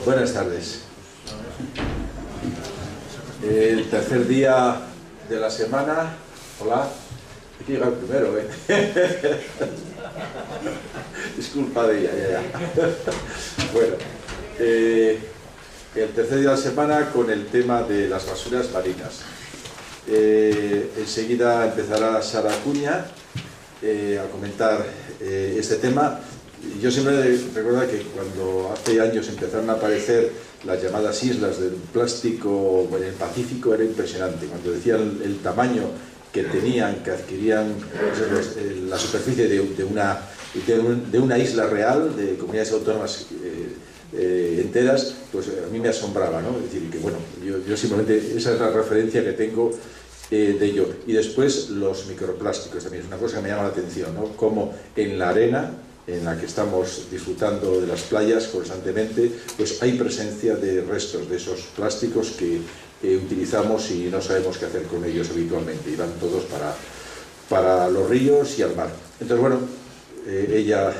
Buenas tardes. El tercer día de la semana. Hola. Hay que llegar primero, ¿eh? Disculpa de ella, ya. Bueno, el tercer día de la semana con el tema de las basuras marinas. Enseguida empezará Sara Acuña a comentar este tema. Yo siempre recuerdo que cuando hace años empezaron a aparecer las llamadas islas del plástico en el Pacífico, era impresionante. Cuando decían el tamaño que tenían, que adquirían la superficie de una isla real, de comunidades autónomas enteras, pues a mí me asombraba, ¿no? Es decir, que bueno, yo simplemente, esa es la referencia que tengo de ello. Y después los microplásticos también es una cosa que me llama la atención, ¿no? Como en la arena en la que estamos disfrutando de las playas constantemente, pues hay presencia de restos de esos plásticos que utilizamos y no sabemos qué hacer con ellos habitualmente, y van todos para los ríos y al mar. Entonces, bueno, ella,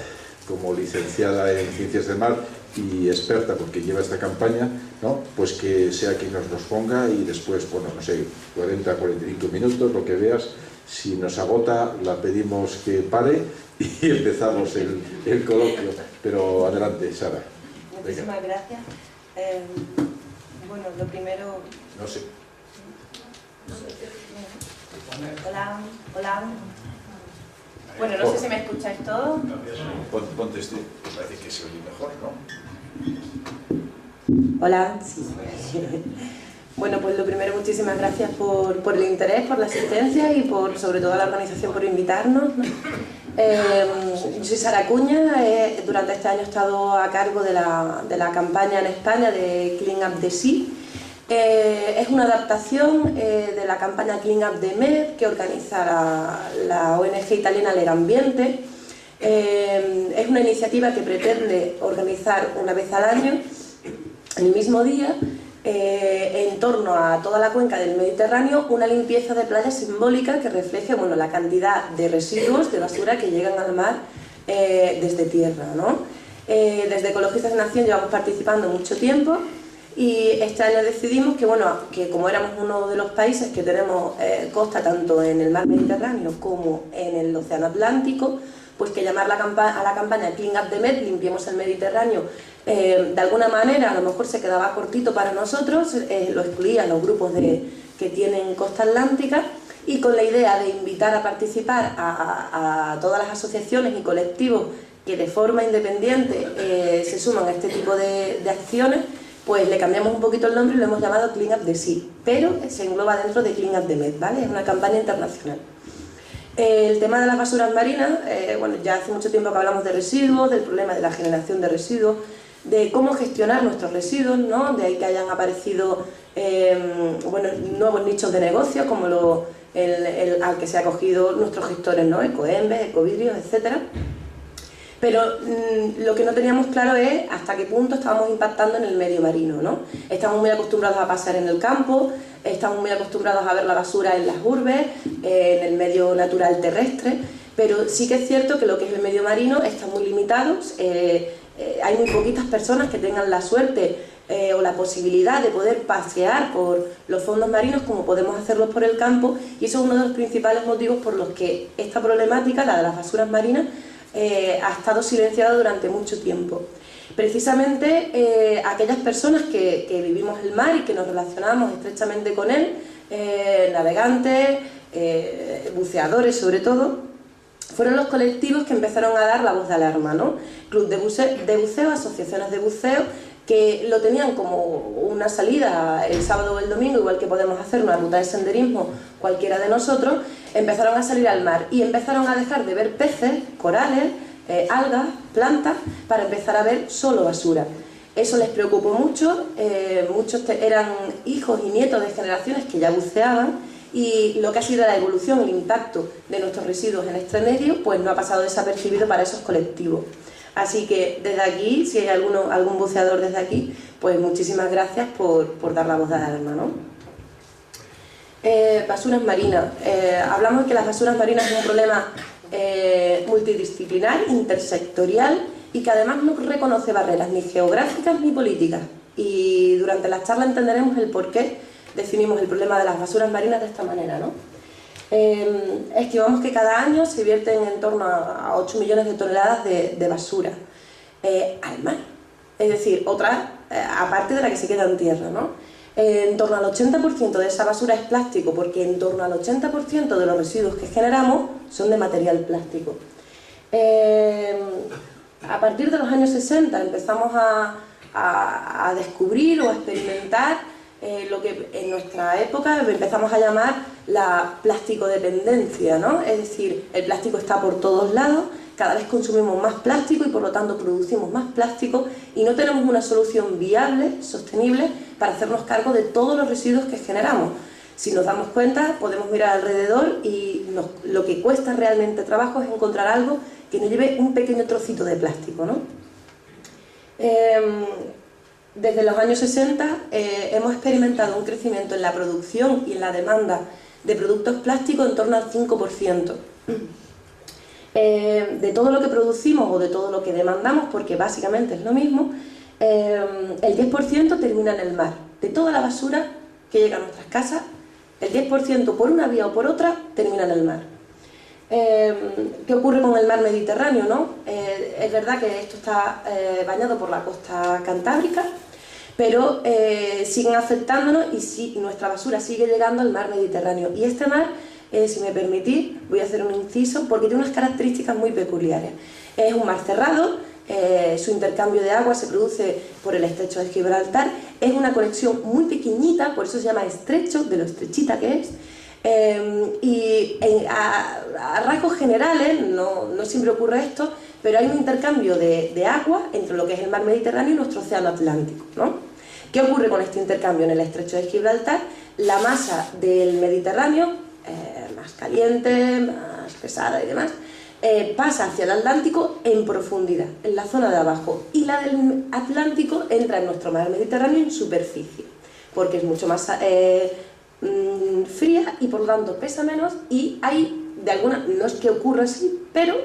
como licenciada en Ciencias del Mar y experta porque lleva esta campaña, ¿no? Pues que sea quien nos los ponga, y después, bueno, no sé, 40, 45 minutos, lo que veas. Si nos agota, la pedimos que pare y empezamos el coloquio. Pero adelante, Sara. Muchísimas gracias. Bueno, lo primero... No sé. Hola, hola. Bueno, no sé si me escucháis todos. Ponte este, me parece que se oye mejor, ¿no? Hola. Sí. Bueno, pues lo primero, muchísimas gracias por el interés, por la asistencia y sobre todo a la organización por invitarnos, ¿no? Yo soy Sara Acuña, durante este año he estado a cargo de la campaña en España de Clean Up the Sea. Es una adaptación de la campaña Clean Up the Med que organiza la ONG italiana Legambiente. Es una iniciativa que pretende organizar una vez al año, el mismo día, en torno a toda la cuenca del Mediterráneo, una limpieza de playa simbólica que refleje, bueno, la cantidad de residuos de basura que llegan al mar desde tierra, ¿no? Desde Ecologistas en Acción llevamos participando mucho tiempo, y este año decidimos que, bueno, que como éramos uno de los países que tenemos costa tanto en el mar Mediterráneo como en el océano Atlántico, pues que llamar a la campaña Clean Up the Med, limpiemos el Mediterráneo, de alguna manera a lo mejor se quedaba cortito para nosotros, lo excluían los grupos que tienen costa atlántica, y con la idea de invitar a participar a todas las asociaciones y colectivos que de forma independiente se suman a este tipo de acciones, pues le cambiamos un poquito el nombre y lo hemos llamado Clean Up the Sea, pero se engloba dentro de Clean Up the Med, ¿vale? Es una campaña internacional. El tema de las basuras marinas, bueno, ya hace mucho tiempo que hablamos de residuos, del problema de la generación de residuos, de cómo gestionar nuestros residuos, ¿no? De ahí que hayan aparecido bueno, nuevos nichos de negocio, como al que se ha acogido nuestros gestores, ¿no? Ecoembes, Ecovidrios, etc. Pero lo que no teníamos claro es hasta qué punto estábamos impactando en el medio marino, ¿no? Estamos muy acostumbrados a pasear en el campo, estamos muy acostumbrados a ver la basura en las urbes, en el medio natural terrestre, pero sí que es cierto que lo que es el medio marino está muy limitado. Hay muy poquitas personas que tengan la suerte o la posibilidad de poder pasear por los fondos marinos como podemos hacerlo por el campo, y eso es uno de los principales motivos por los que esta problemática, la de las basuras marinas, ha estado silenciada durante mucho tiempo. Precisamente aquellas personas que vivimos el mar y que nos relacionamos estrechamente con él, navegantes, buceadores sobre todo, fueron los colectivos que empezaron a dar la voz de alarma, ¿no? Club de buceo, asociaciones de buceo, que lo tenían como una salida el sábado o el domingo, igual que podemos hacer una ruta de senderismo cualquiera de nosotros, empezaron a salir al mar y empezaron a dejar de ver peces, corales, algas, plantas, para empezar a ver solo basura. Eso les preocupó mucho, muchos eran hijos y nietos de generaciones que ya buceaban, y lo que ha sido la evolución, el impacto de nuestros residuos en este medio, pues no ha pasado desapercibido para esos colectivos. Así que desde aquí, si hay algún buceador desde aquí, pues muchísimas gracias por dar la voz de alarma, ¿no? Basuras marinas. Hablamos de que las basuras marinas es un problema multidisciplinar, intersectorial, y que además no reconoce barreras ni geográficas ni políticas. Y durante la charla entenderemos el por qué definimos el problema de las basuras marinas de esta manera, ¿no? Estimamos que cada año se vierten en torno a 8 millones de toneladas de basura al mar, es decir, otra aparte de la que se queda en tierra, ¿no? En torno al 80% de esa basura es plástico, porque en torno al 80% de los residuos que generamos son de material plástico. A partir de los años 60 empezamos a descubrir o a experimentar lo que en nuestra época empezamos a llamar la plástico-dependencia, ¿no? Es decir, el plástico está por todos lados, cada vez consumimos más plástico y por lo tanto producimos más plástico y no tenemos una solución viable, sostenible, para hacernos cargo de todos los residuos que generamos. Si nos damos cuenta, podemos mirar alrededor y lo que cuesta realmente trabajo es encontrar algo que no lleve un pequeño trocito de plástico, ¿no? Desde los años 60 hemos experimentado un crecimiento en la producción y en la demanda de productos plásticos en torno al 5%. De todo lo que producimos o de todo lo que demandamos, porque básicamente es lo mismo, el 10% termina en el mar. De toda la basura que llega a nuestras casas, el 10% por una vía o por otra termina en el mar. ¿Qué ocurre con el mar Mediterráneo, no? Es verdad que esto está bañado por la costa cantábrica, pero siguen afectándonos y nuestra basura sigue llegando al mar Mediterráneo. Y este mar, si me permitís, voy a hacer un inciso porque tiene unas características muy peculiares. Es un mar cerrado, su intercambio de agua se produce por el estrecho de Gibraltar, es una conexión muy pequeñita, por eso se llama estrecho, de lo estrechita que es. Y a rasgos generales, no siempre ocurre esto, pero hay un intercambio de agua entre lo que es el mar Mediterráneo y nuestro océano Atlántico, ¿no? ¿Qué ocurre con este intercambio en el estrecho de Gibraltar? La masa del Mediterráneo, más caliente, más pesada y demás, pasa hacia el Atlántico en profundidad, en la zona de abajo, y la del Atlántico entra en nuestro mar Mediterráneo en superficie, porque es mucho más fría y por lo tanto pesa menos, y hay no es que ocurra así, pero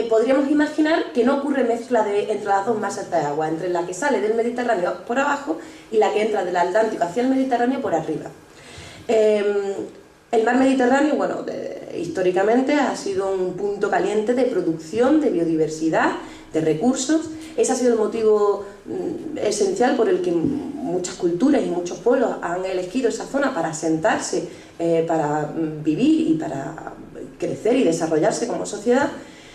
podríamos imaginar que no ocurre mezcla entre las dos masas de agua, entre la que sale del Mediterráneo por abajo y la que entra del Atlántico hacia el Mediterráneo por arriba. El mar Mediterráneo, bueno, históricamente ha sido un punto caliente de producción, de biodiversidad, de recursos. Ese ha sido el motivo esencial por el que muchas culturas y muchos pueblos han elegido esa zona para asentarse, para vivir y para crecer y desarrollarse como sociedad,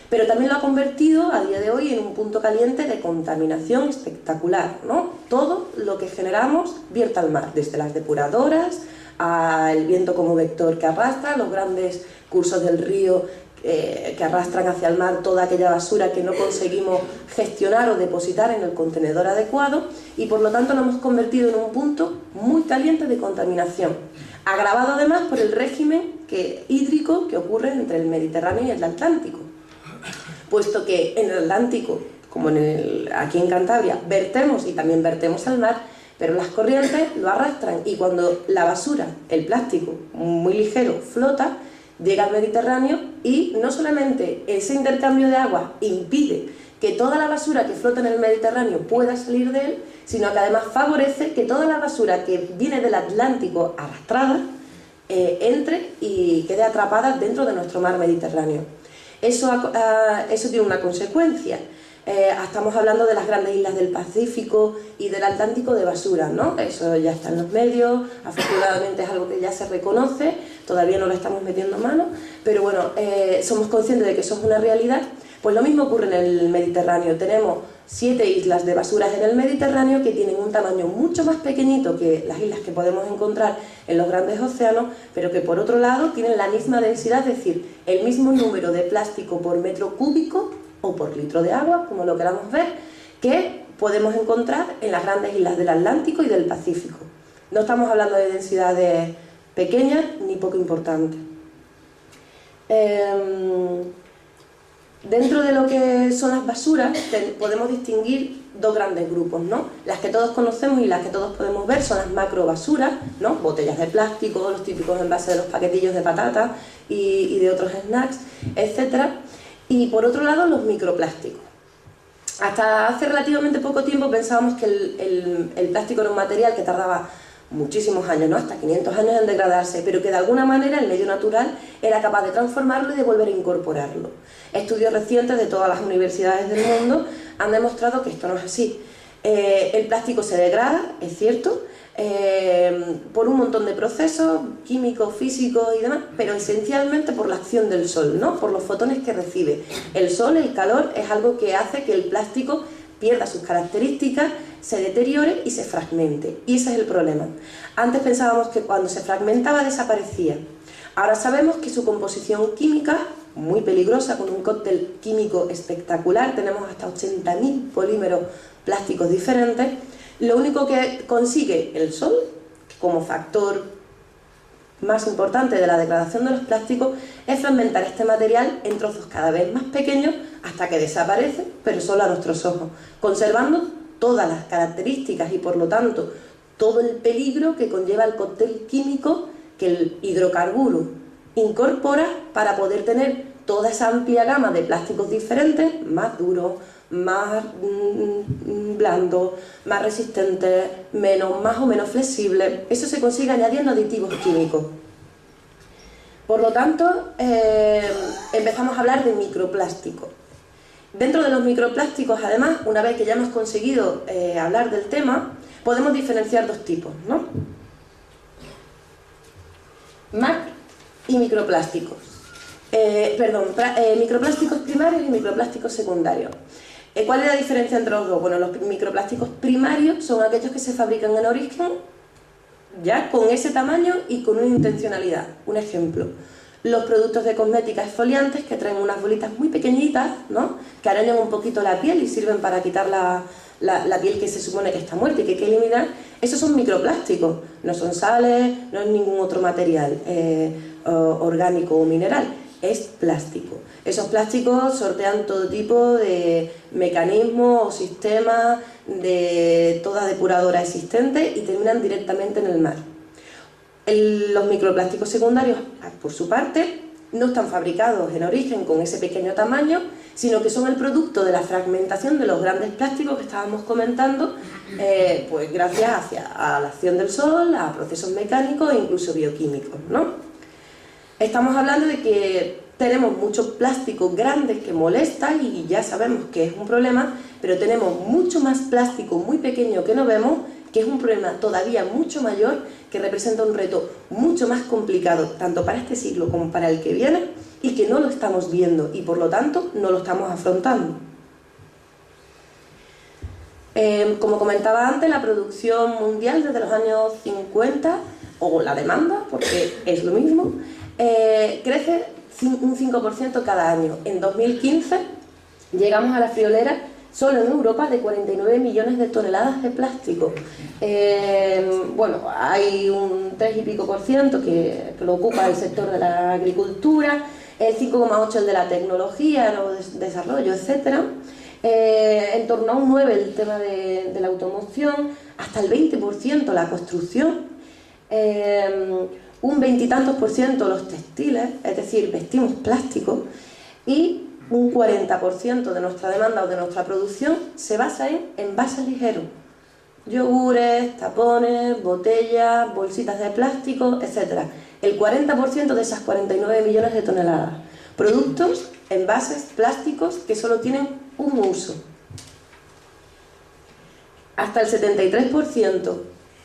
pero también lo ha convertido a día de hoy en un punto caliente de contaminación espectacular, ¿no? Todo lo que generamos vierte al mar, desde las depuradoras al viento como vector que arrastra, los grandes cursos del río que arrastran hacia el mar toda aquella basura que no conseguimos gestionar o depositar en el contenedor adecuado, y por lo tanto nos hemos convertido en un punto muy caliente de contaminación, agravado además por el régimen hídrico que ocurre entre el Mediterráneo y el Atlántico, puesto que en el Atlántico, como aquí en Cantabria, vertemos y también vertemos al mar, pero las corrientes lo arrastran, y cuando la basura, el plástico muy ligero, flota, llega al Mediterráneo, y no solamente ese intercambio de agua impide que toda la basura que flota en el Mediterráneo pueda salir de él, sino que además favorece que toda la basura que viene del Atlántico arrastrada entre y quede atrapada dentro de nuestro mar Mediterráneo. Eso tiene una consecuencia. Estamos hablando de las grandes islas del Pacífico y del Atlántico de basura, ¿no? Eso ya está en los medios, afortunadamente es algo que ya se reconoce, todavía no lo estamos metiendo mano, pero bueno, somos conscientes de que eso es una realidad. Pues lo mismo ocurre en el Mediterráneo. Tenemos 7 islas de basuras en el Mediterráneo que tienen un tamaño mucho más pequeñito que las islas que podemos encontrar en los grandes océanos, pero que por otro lado tienen la misma densidad, es decir, el mismo número de plástico por metro cúbico o por litro de agua, como lo queramos ver, que podemos encontrar en las grandes islas del Atlántico y del Pacífico. No estamos hablando de densidades pequeñas ni poco importantes. Dentro de lo que son las basuras podemos distinguir dos grandes grupos, ¿no? Las que todos conocemos y las que todos podemos ver son las macrobasuras, ¿no? Botellas de plástico, los típicos envases de los paquetillos de patata y de otros snacks, etc. Y por otro lado, los microplásticos. Hasta hace relativamente poco tiempo pensábamos que el plástico era un material que tardaba muchísimos años, ¿no? Hasta 500 años en degradarse, pero que de alguna manera el medio natural era capaz de transformarlo y de volver a incorporarlo. Estudios recientes de todas las universidades del mundo han demostrado que esto no es así. El plástico se degrada, es cierto, por un montón de procesos químicos, físicos y demás, pero esencialmente por la acción del sol, ¿no? Por los fotones que recibe. El sol, el calor, es algo que hace que el plástico pierda sus características, se deteriore y se fragmente. Y ese es el problema. Antes pensábamos que cuando se fragmentaba desaparecía. Ahora sabemos que su composición química, muy peligrosa, con un cóctel químico espectacular, tenemos hasta 80.000 polímeros plásticos diferentes. Lo único que consigue el sol, como factor más importante de la degradación de los plásticos, es fragmentar este material en trozos cada vez más pequeños hasta que desaparece, pero solo a nuestros ojos, conservando todas las características y por lo tanto todo el peligro que conlleva el cóctel químico que el hidrocarburo incorpora para poder tener toda esa amplia gama de plásticos diferentes, más duros, más blandos, más resistentes, más o menos flexibles. Eso se consigue añadiendo aditivos químicos. Por lo tanto, empezamos a hablar de microplásticos. Dentro de los microplásticos, además, una vez que ya hemos conseguido hablar del tema, podemos diferenciar dos tipos, ¿no? Macro y microplásticos. Microplásticos primarios y microplásticos secundarios. ¿Cuál es la diferencia entre los dos? Bueno, los microplásticos primarios son aquellos que se fabrican en origen ya con ese tamaño y con una intencionalidad. Un ejemplo, los productos de cosmética exfoliantes que traen unas bolitas muy pequeñitas, ¿no? Que arañan un poquito la piel y sirven para quitar la piel que se supone que está muerta y que hay que eliminar. Esos son microplásticos, no son sales, no es ningún otro material orgánico o mineral, es plástico. Esos plásticos sortean todo tipo de mecanismos o sistemas de toda depuradora existente y terminan directamente en el mar. Los microplásticos secundarios, por su parte, no están fabricados en origen con ese pequeño tamaño, sino que son el producto de la fragmentación de los grandes plásticos que estábamos comentando, pues gracias a la acción del sol, a procesos mecánicos e incluso bioquímicos, ¿no? Estamos hablando de que tenemos muchos plásticos grandes que molestan y ya sabemos que es un problema, pero tenemos mucho más plástico muy pequeño que no vemos, que es un problema todavía mucho mayor, que representa un reto mucho más complicado, tanto para este siglo como para el que viene, y que no lo estamos viendo y por lo tanto no lo estamos afrontando. Como comentaba antes, la producción mundial desde los años 50, o la demanda, porque es lo mismo, crece un 5% cada año. En 2015 llegamos a la friolera solo en Europa de 49 millones de toneladas de plástico. Bueno, hay un 3 y pico por ciento que lo ocupa el sector de la agricultura, el 5,8% el de la tecnología, el desarrollo, etc. En torno a un 9% el tema de la automoción, hasta el 20% la construcción, un 20 y tantos por ciento los textiles, es decir, vestimos plástico, y un 40% de nuestra demanda o de nuestra producción se basa en envases ligeros, yogures, tapones, botellas, bolsitas de plástico, etc. El 40% de esas 49 millones de toneladas. Productos, envases, plásticos que solo tienen un uso. Hasta el 73%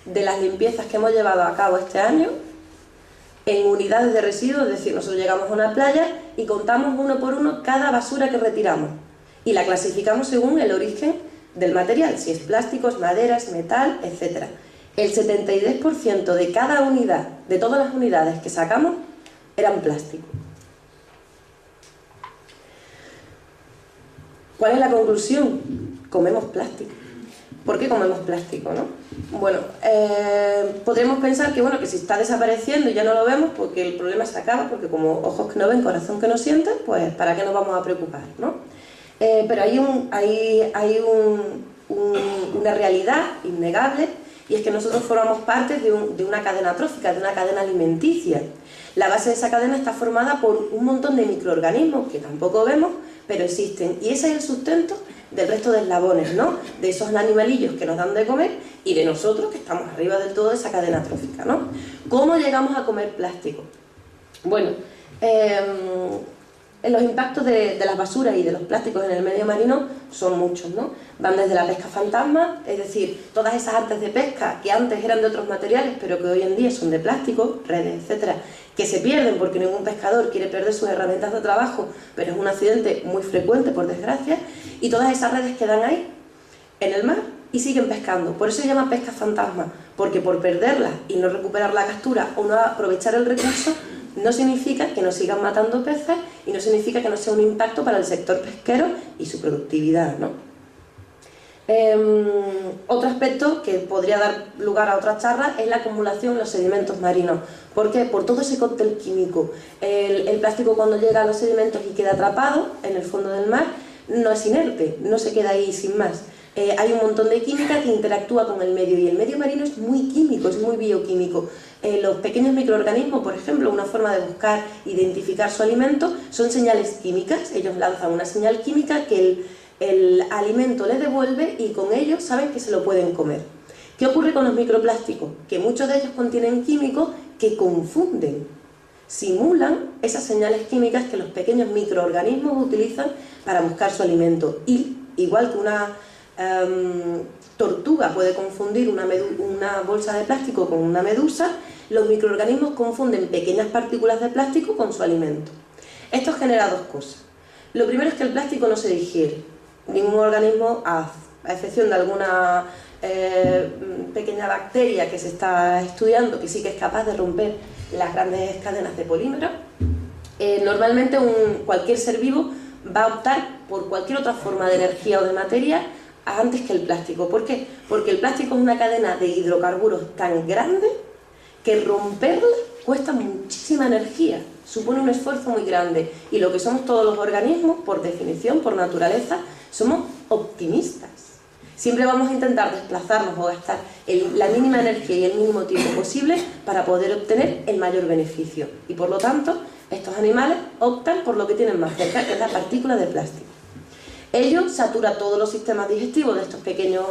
de las limpiezas que hemos llevado a cabo este año en unidades de residuos, es decir, nosotros llegamos a una playa y contamos uno por uno cada basura que retiramos y la clasificamos según el origen del material, si es plásticos, maderas, metal, etc. El 73% de cada unidad, de todas las unidades que sacamos, eran plástico. ¿Cuál es la conclusión? Comemos plástico. ¿Por qué comemos plástico, no? Bueno, podríamos pensar que, bueno, que si está desapareciendo y ya no lo vemos, porque el problema se acaba, porque como ojos que no ven, corazón que no siente, pues ¿para qué nos vamos a preocupar, no? Pero hay una realidad innegable, y es que nosotros formamos parte de una cadena trófica, de una cadena alimenticia. La base de esa cadena está formada por un montón de microorganismos que tampoco vemos, pero existen, y ese es el sustento del resto de eslabones, ¿no? De esos animalillos que nos dan de comer y de nosotros que estamos arriba del todo de esa cadena trófica, ¿no? ¿Cómo llegamos a comer plástico? Bueno, los impactos de las basuras y de los plásticos en el medio marino son muchos, ¿no? Van desde la pesca fantasma, es decir, todas esas artes de pesca que antes eran de otros materiales pero que hoy en día son de plástico, redes, etcétera, que se pierden porque ningún pescador quiere perder sus herramientas de trabajo, pero es un accidente muy frecuente, por desgracia, y todas esas redes quedan ahí, en el mar, y siguen pescando. Por eso se llama pesca fantasma, porque por perderlas y no recuperar la captura o no aprovechar el recurso, no significa que nos sigan matando peces y no significa que no sea un impacto para el sector pesquero y su productividad, ¿no? Otro aspecto que podría dar lugar a otra charla es la acumulación en los sedimentos marinos. ¿Por qué? Por todo ese cóctel químico. El plástico, cuando llega a los sedimentos y queda atrapado en el fondo del mar, no es inerte, no se queda ahí sin más. Hay un montón de química que interactúa con el medio, y el medio marino es muy químico, es muy bioquímico. Los pequeños microorganismos, por ejemplo, una forma de buscar, identificar su alimento, son señales químicas. Ellos lanzan una señal química que el alimento les devuelve y con ello saben que se lo pueden comer. ¿Qué ocurre con los microplásticos? Que muchos de ellos contienen químicos que confunden, simulan esas señales químicas que los pequeños microorganismos utilizan para buscar su alimento. Y igual que una tortuga puede confundir una bolsa de plástico con una medusa, los microorganismos confunden pequeñas partículas de plástico con su alimento. Esto genera dos cosas. Lo primero es que el plástico no se digiere. Ningún organismo, a excepción de alguna pequeña bacteria que se está estudiando, que sí que es capaz de romper las grandes cadenas de polímeros, normalmente cualquier ser vivo va a optar por cualquier otra forma de energía o de materia antes que el plástico. ¿Por qué? Porque el plástico es una cadena de hidrocarburos tan grande que romperla cuesta muchísima energía, supone un esfuerzo muy grande, y lo que somos todos los organismos, por definición, por naturaleza, somos optimistas. Siempre vamos a intentar desplazarnos o gastar la mínima energía y el mínimo tiempo posible para poder obtener el mayor beneficio, y por lo tanto estos animales optan por lo que tienen más cerca, que es la partícula de plástico. Ello satura todos los sistemas digestivos de estos pequeños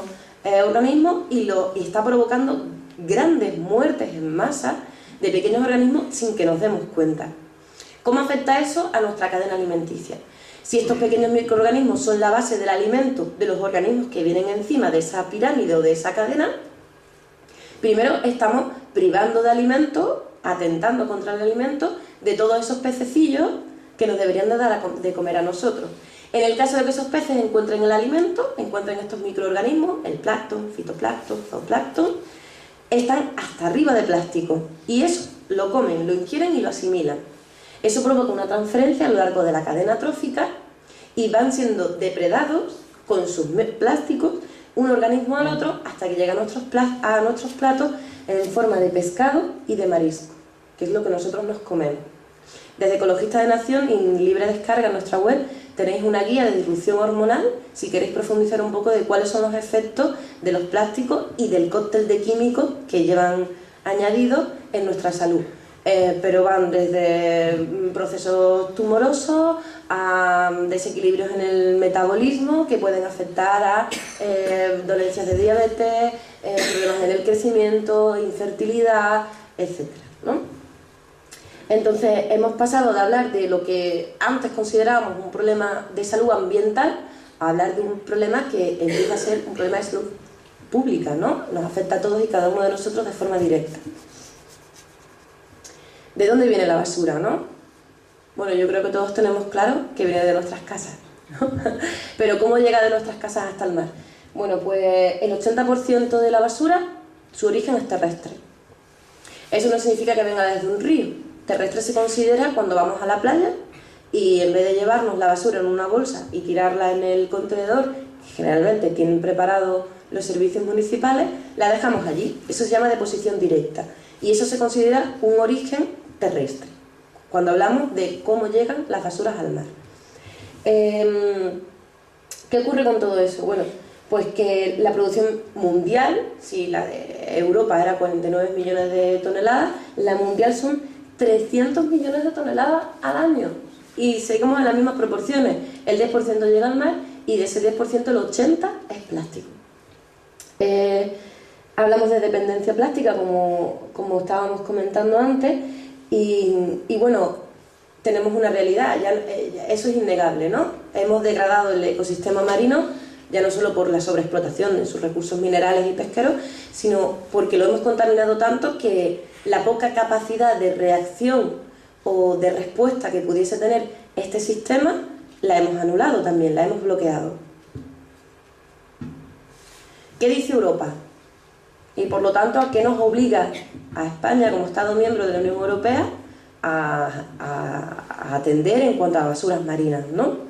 organismos y está provocando grandes muertes en masa de pequeños organismos sin que nos demos cuenta. ¿Cómo afecta eso a nuestra cadena alimenticia? Si estos pequeños microorganismos son la base del alimento de los organismos que vienen encima de esa pirámide o de esa cadena, primero estamos privando de alimento, atentando contra el alimento de todos esos pececillos que nos deberían de dar de comer a nosotros. En el caso de que esos peces encuentren el alimento, encuentren estos microorganismos, el plancton, fitoplancton, zooplancton, están hasta arriba de plástico y eso lo comen, lo ingieren y lo asimilan. Eso provoca una transferencia a lo largo de la cadena trófica y van siendo depredados con sus plásticos un organismo al otro hasta que llegan a nuestros platos en forma de pescado y de marisco, que es lo que nosotros nos comemos. Desde Ecologistas de Nación, en libre descarga en nuestra web, tenéis una guía de disrupción hormonal si queréis profundizar un poco de cuáles son los efectos de los plásticos y del cóctel de químicos que llevan añadidos en nuestra salud. Pero van desde procesos tumorosos a desequilibrios en el metabolismo que pueden afectar a dolencias de diabetes, problemas en el crecimiento, infertilidad, etc., ¿no? Entonces hemos pasado de hablar de lo que antes considerábamos un problema de salud ambiental a hablar de un problema que empieza a ser un problema de salud pública, ¿no? Nos afecta a todos y cada uno de nosotros de forma directa. ¿De dónde viene la basura, no? Bueno, yo creo que todos tenemos claro que viene de nuestras casas, ¿no? Pero ¿cómo llega de nuestras casas hasta el mar? Bueno, pues el 80% de la basura, su origen es terrestre. Eso no significa que venga desde un río. Terrestre se considera cuando vamos a la playa y en vez de llevarnos la basura en una bolsa y tirarla en el contenedor, que generalmente tienen preparado los servicios municipales, la dejamos allí. Eso se llama deposición directa y eso se considera un origen terrestre, cuando hablamos de cómo llegan las basuras al mar. ¿Qué ocurre con todo eso? Bueno, pues que la producción mundial, si la de Europa era 49 millones de toneladas, la mundial son 300 millones de toneladas al año y seguimos en las mismas proporciones. El 10% llega al mar y de ese 10% el 80% es plástico. Hablamos de dependencia plástica, como estábamos comentando antes, y bueno, tenemos una realidad, eso es innegable, ¿no? Hemos degradado el ecosistema marino, ya no solo por la sobreexplotación de sus recursos minerales y pesqueros, sino porque lo hemos contaminado tanto que la poca capacidad de reacción o de respuesta que pudiese tener este sistema la hemos anulado también, la hemos bloqueado. ¿Qué dice Europa? Y por lo tanto, ¿a qué nos obliga a España como Estado miembro de la Unión Europea a atender en cuanto a basuras marinas, ¿no?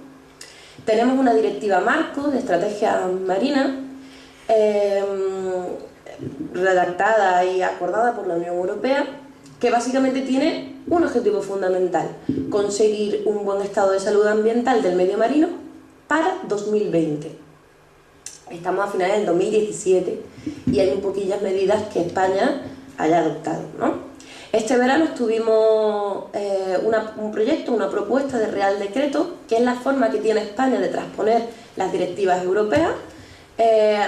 Tenemos una directiva marco de estrategia marina redactada y acordada por la Unión Europea, que básicamente tiene un objetivo fundamental: conseguir un buen estado de salud ambiental del medio marino para 2020. Estamos a finales del 2017 y hay muy poquillas medidas que España haya adoptado, ¿no? Este verano tuvimos un proyecto, una propuesta de Real Decreto, que es la forma que tiene España de transponer las directivas europeas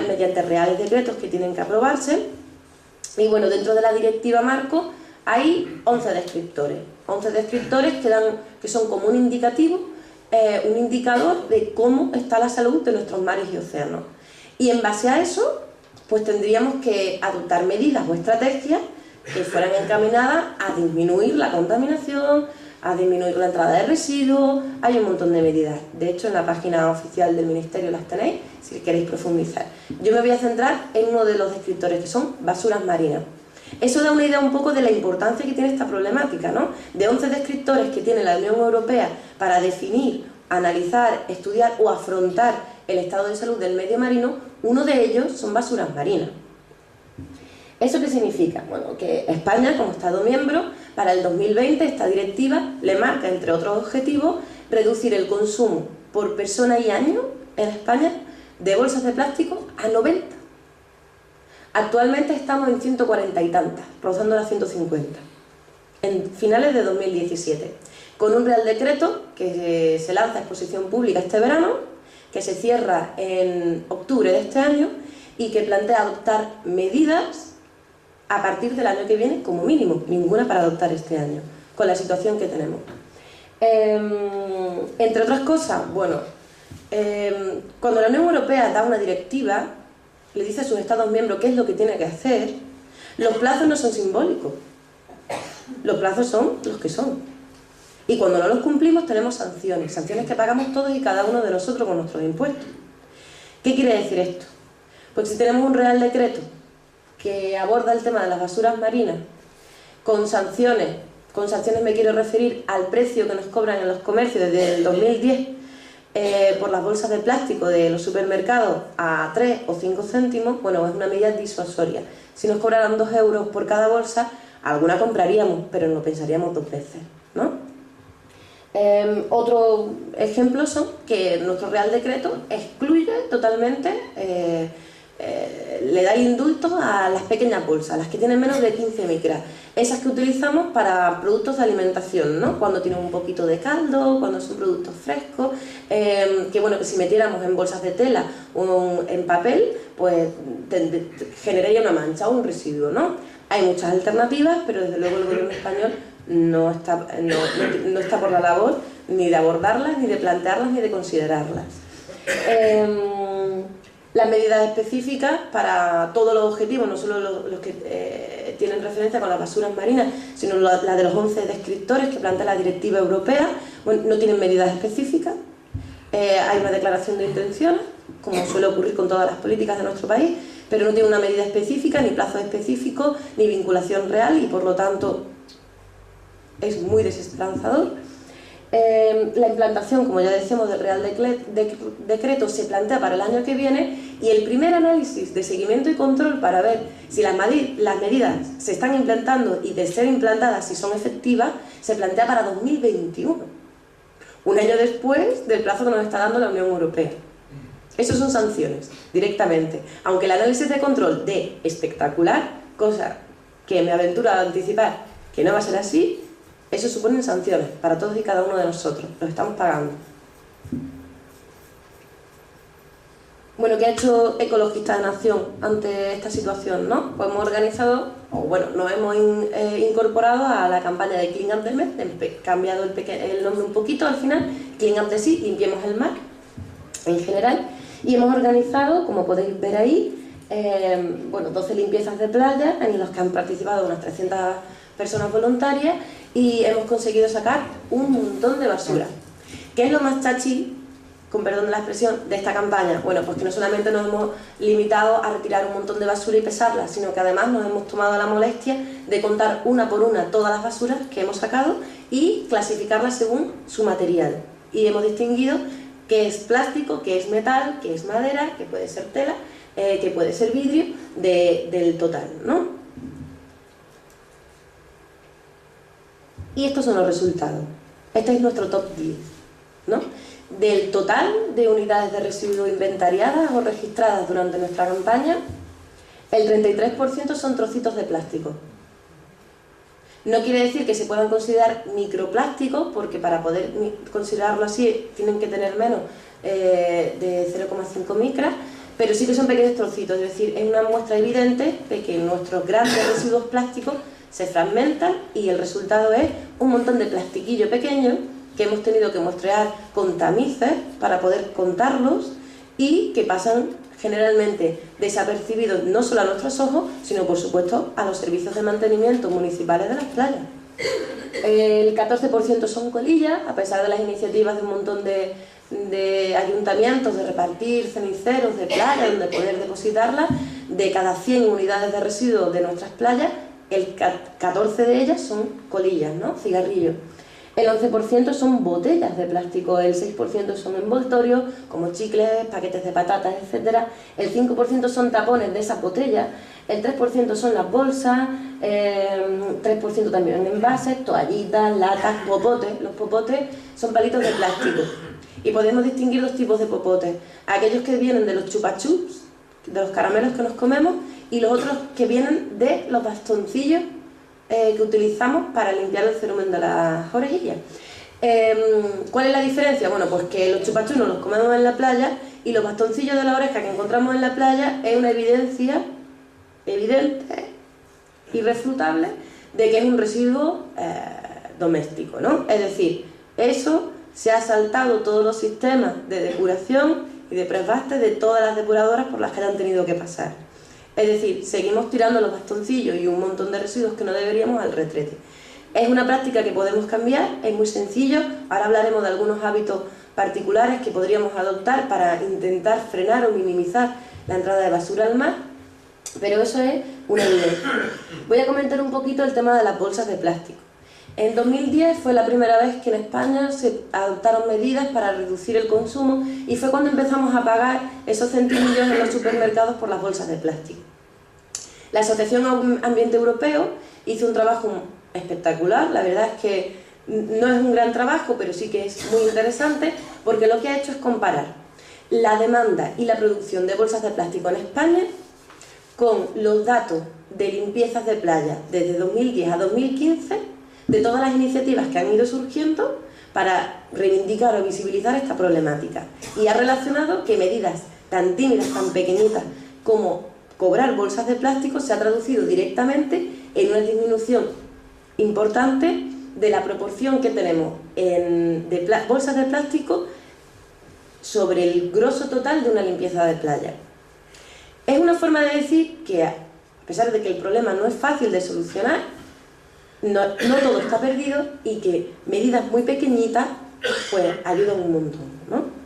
mediante reales decretos que tienen que aprobarse. Y bueno, dentro de la directiva marco hay 11 descriptores. 11 descriptores que son como un indicativo, un indicador de cómo está la salud de nuestros mares y océanos. Y en base a eso, pues tendríamos que adoptar medidas o estrategias que fueran encaminadas a disminuir la contaminación, a disminuir la entrada de residuos. Hay un montón de medidas. De hecho, en la página oficial del Ministerio las tenéis, si queréis profundizar. Yo me voy a centrar en uno de los descriptores, que son basuras marinas. Eso da una idea un poco de la importancia que tiene esta problemática, ¿no? De 11 descriptores que tiene la Unión Europea para definir, analizar, estudiar o afrontar el estado de salud del medio marino, uno de ellos son basuras marinas. ¿Eso qué significa? Bueno, que España, como Estado miembro, para el 2020 esta directiva le marca, entre otros objetivos, reducir el consumo por persona y año en España de bolsas de plástico a 90. Actualmente estamos en 140 y tantas, rozando las 150, en finales de 2017, con un Real Decreto que se lanza a exposición pública este verano, que se cierra en octubre de este año y que plantea adoptar medidas a partir del año que viene como mínimo, ninguna para adoptar este año, con la situación que tenemos. Entre otras cosas, bueno, cuando la Unión Europea da una directiva, le dice a sus Estados miembros qué es lo que tiene que hacer, los plazos no son simbólicos, los plazos son los que son. Y cuando no los cumplimos tenemos sanciones que pagamos todos y cada uno de nosotros con nuestros impuestos. ¿Qué quiere decir esto? Pues si tenemos un Real Decreto que aborda el tema de las basuras marinas con sanciones me quiero referir al precio que nos cobran en los comercios desde el 2010 por las bolsas de plástico de los supermercados a 3 o 5 céntimos, bueno, es una medida disuasoria. Si nos cobraran 2 euros por cada bolsa, alguna compraríamos, pero no pensaríamos 2 veces, ¿no? Otro ejemplo son que nuestro Real Decreto excluye totalmente, le da indulto a las pequeñas bolsas, las que tienen menos de 15 micras, esas que utilizamos para productos de alimentación, ¿no? Cuando tienen un poquito de caldo, cuando son productos frescos, que bueno, que si metiéramos en bolsas de tela o en papel, pues generaría una mancha o un residuo, ¿no? Hay muchas alternativas, pero desde luego el gobierno español no está por la labor ni de abordarlas, ni de plantearlas, ni de considerarlas. Las medidas específicas para todos los objetivos, no solo los que tienen referencia con las basuras marinas, sino la de los 11 descriptores que plantea la directiva europea, bueno, no tienen medidas específicas. Hay una declaración de intenciones, como suele ocurrir con todas las políticas de nuestro país, pero no tiene una medida específica, ni plazos específicos, ni vinculación real, y por lo tanto es muy desesperanzador. La implantación, como ya decíamos, del Real Decreto se plantea para el año que viene, y el primer análisis de seguimiento y control para ver si las medidas se están implantando y de ser implantadas si son efectivas, se plantea para 2021, un año después del plazo que nos está dando la Unión Europea. Eso son sanciones, directamente. Aunque el análisis de control dé espectacular, cosa que me aventuro a anticipar que no va a ser así, eso supone sanciones para todos y cada uno de nosotros, los estamos pagando. Bueno, ¿qué ha hecho Ecologistas en Acción ante esta situación, no? Pues hemos organizado, o bueno, nos hemos incorporado a la campaña de Clean Up the Med, cambiado el nombre un poquito al final, Clean Up the Sea, limpiemos el mar en general, y hemos organizado, como podéis ver ahí, bueno, 12 limpiezas de playa en las que han participado unas 300 personas voluntarias y hemos conseguido sacar un montón de basura. ¿Qué es lo más chachi, con perdón de la expresión, de esta campaña? Bueno, pues que no solamente nos hemos limitado a retirar un montón de basura y pesarla, sino que además nos hemos tomado la molestia de contar una por una todas las basuras que hemos sacado y clasificarlas según su material. Y hemos distinguido qué es plástico, qué es metal, qué es madera, qué puede ser tela, que puede ser vidrio del total, ¿no? Y estos son los resultados. Este es nuestro top 10, ¿no? Del total de unidades de residuos inventariadas o registradas durante nuestra campaña, el 33% son trocitos de plástico. No quiere decir que se puedan considerar microplásticos, porque para poder considerarlo así tienen que tener menos de 0,5 micras, pero sí que son pequeños trocitos, es decir, es una muestra evidente de que nuestros grandes residuos plásticos se fragmentan y el resultado es un montón de plastiquillo pequeño que hemos tenido que muestrear con tamices para poder contarlos y que pasan generalmente desapercibidos no solo a nuestros ojos, sino por supuesto a los servicios de mantenimiento municipales de las playas. El 14% son colillas, a pesar de las iniciativas de un montón de ayuntamientos de repartir ceniceros de playa donde poder depositarlas. De cada 100 unidades de residuos de nuestras playas, el 14 de ellas son colillas, ¿no? Cigarrillos. El 11% son botellas de plástico, el 6% son envoltorios, como chicles, paquetes de patatas, etc. El 5% son tapones de esas botellas, el 3% son las bolsas, 3% también en envases, toallitas, latas, popotes. Los popotes son palitos de plástico. Y podemos distinguir dos tipos de popotes. Aquellos que vienen de los chupa chups, de los caramelos que nos comemos, y los otros que vienen de los bastoncillos que utilizamos para limpiar el cerumen de las orejillas. ¿Cuál es la diferencia? Bueno, pues que los chupachus nos los comemos en la playa y los bastoncillos de la oreja que encontramos en la playa es una evidencia evidente, irrefutable, de que es un residuo doméstico, ¿no? Es decir, eso se ha saltado todos los sistemas de depuración y de presbaste de todas las depuradoras por las que hayan tenido que pasar. Es decir, seguimos tirando los bastoncillos y un montón de residuos que no deberíamos al retrete. Es una práctica que podemos cambiar, es muy sencillo. Ahora hablaremos de algunos hábitos particulares que podríamos adoptar para intentar frenar o minimizar la entrada de basura al mar, pero eso es una evidencia. Voy a comentar un poquito el tema de las bolsas de plástico. En 2010 fue la primera vez que en España se adoptaron medidas para reducir el consumo y fue cuando empezamos a pagar esos centimillos en los supermercados por las bolsas de plástico. La Asociación Ambiente Europeo hizo un trabajo espectacular, la verdad es que no es un gran trabajo, pero sí que es muy interesante, porque lo que ha hecho es comparar la demanda y la producción de bolsas de plástico en España con los datos de limpiezas de playa desde 2010 a 2015, de todas las iniciativas que han ido surgiendo para reivindicar o visibilizar esta problemática. Y ha relacionado que medidas tan tímidas, tan pequeñitas como cobrar bolsas de plástico se ha traducido directamente en una disminución importante de la proporción que tenemos de bolsas de plástico sobre el grosso total de una limpieza de playa. Es una forma de decir que, a pesar de que el problema no es fácil de solucionar, no todo está perdido y que medidas muy pequeñitas pues ayudan un montón, ¿no?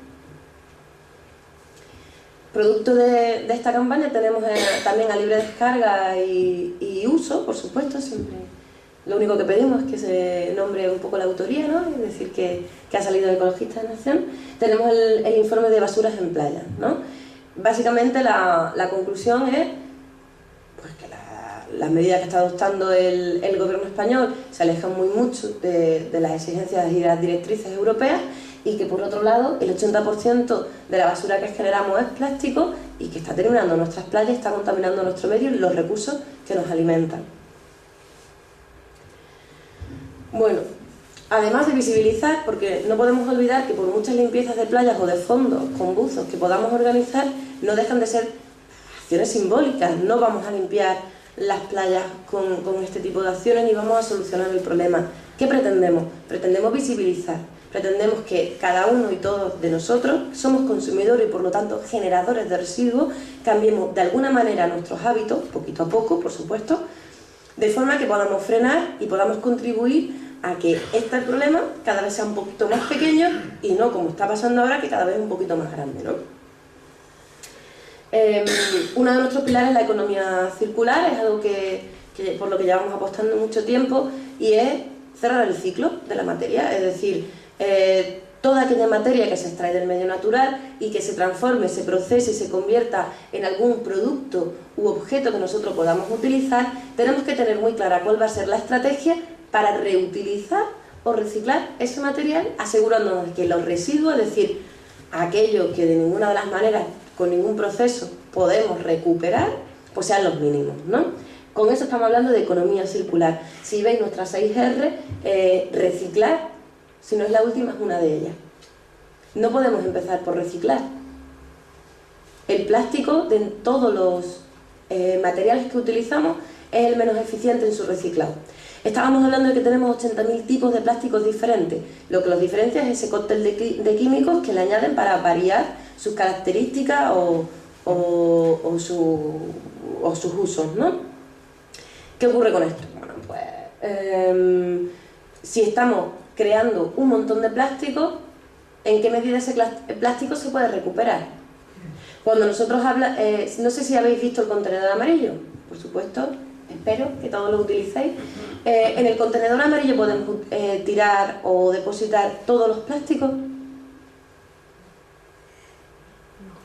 Producto de esta campaña tenemos también a libre descarga y uso, por supuesto, siempre. Lo único que pedimos es que se nombre un poco la autoría, ¿no? Es decir, que ha salido de Ecologistas en Acción. Tenemos el informe de basuras en playa, ¿no? Básicamente la conclusión es pues, que las medidas que está adoptando el gobierno español se alejan muy mucho de las exigencias y las directrices europeas, y que por otro lado el 80% de la basura que generamos es plástico y que está terminando nuestras playas, está contaminando nuestro medio y los recursos que nos alimentan. Bueno, Además de visibilizar, porque no podemos olvidar que por muchas limpiezas de playas o de fondos con buzos que podamos organizar, no dejan de ser acciones simbólicas. No vamos a limpiar las playas con este tipo de acciones ni vamos a solucionar el problema. ¿Qué pretendemos? Pretendemos visibilizar. Pretendemos que cada uno y todos de nosotros somos consumidores y por lo tanto generadores de residuos, cambiemos de alguna manera nuestros hábitos, poquito a poco, por supuesto, de forma que podamos frenar y podamos contribuir a que este problema cada vez sea un poquito más pequeño y no como está pasando ahora, que cada vez es un poquito más grande, ¿no? Uno de nuestros pilares es la economía circular, es algo que por lo que llevamos apostando mucho tiempo, y es cerrar el ciclo de la materia, es decir, toda aquella materia que se extrae del medio natural y que se transforme, se procese y se convierta en algún producto u objeto que nosotros podamos utilizar, tenemos que tener muy clara cuál va a ser la estrategia para reutilizar o reciclar ese material, asegurándonos de que los residuos, es decir, aquello que de ninguna de las maneras, con ningún proceso, podemos recuperar, pues sean los mínimos, ¿no? Con eso estamos hablando de economía circular. Si veis nuestras 6R, reciclar, si no es la última, es una de ellas. No podemos empezar por reciclar. El plástico, de todos los materiales que utilizamos, es el menos eficiente en su reciclado. Estábamos hablando de que tenemos 80.000 tipos de plásticos diferentes. Lo que los diferencia es ese cóctel de químicos que le añaden para variar sus características o sus usos, ¿no? ¿Qué ocurre con esto? Bueno, pues si estamos creando un montón de plástico, ¿en qué medida ese plástico se puede recuperar? Cuando nosotros hablamos, no sé si habéis visto el contenedor amarillo, por supuesto, espero que todos lo utilicéis. En el contenedor amarillo podemos tirar o depositar todos los plásticos.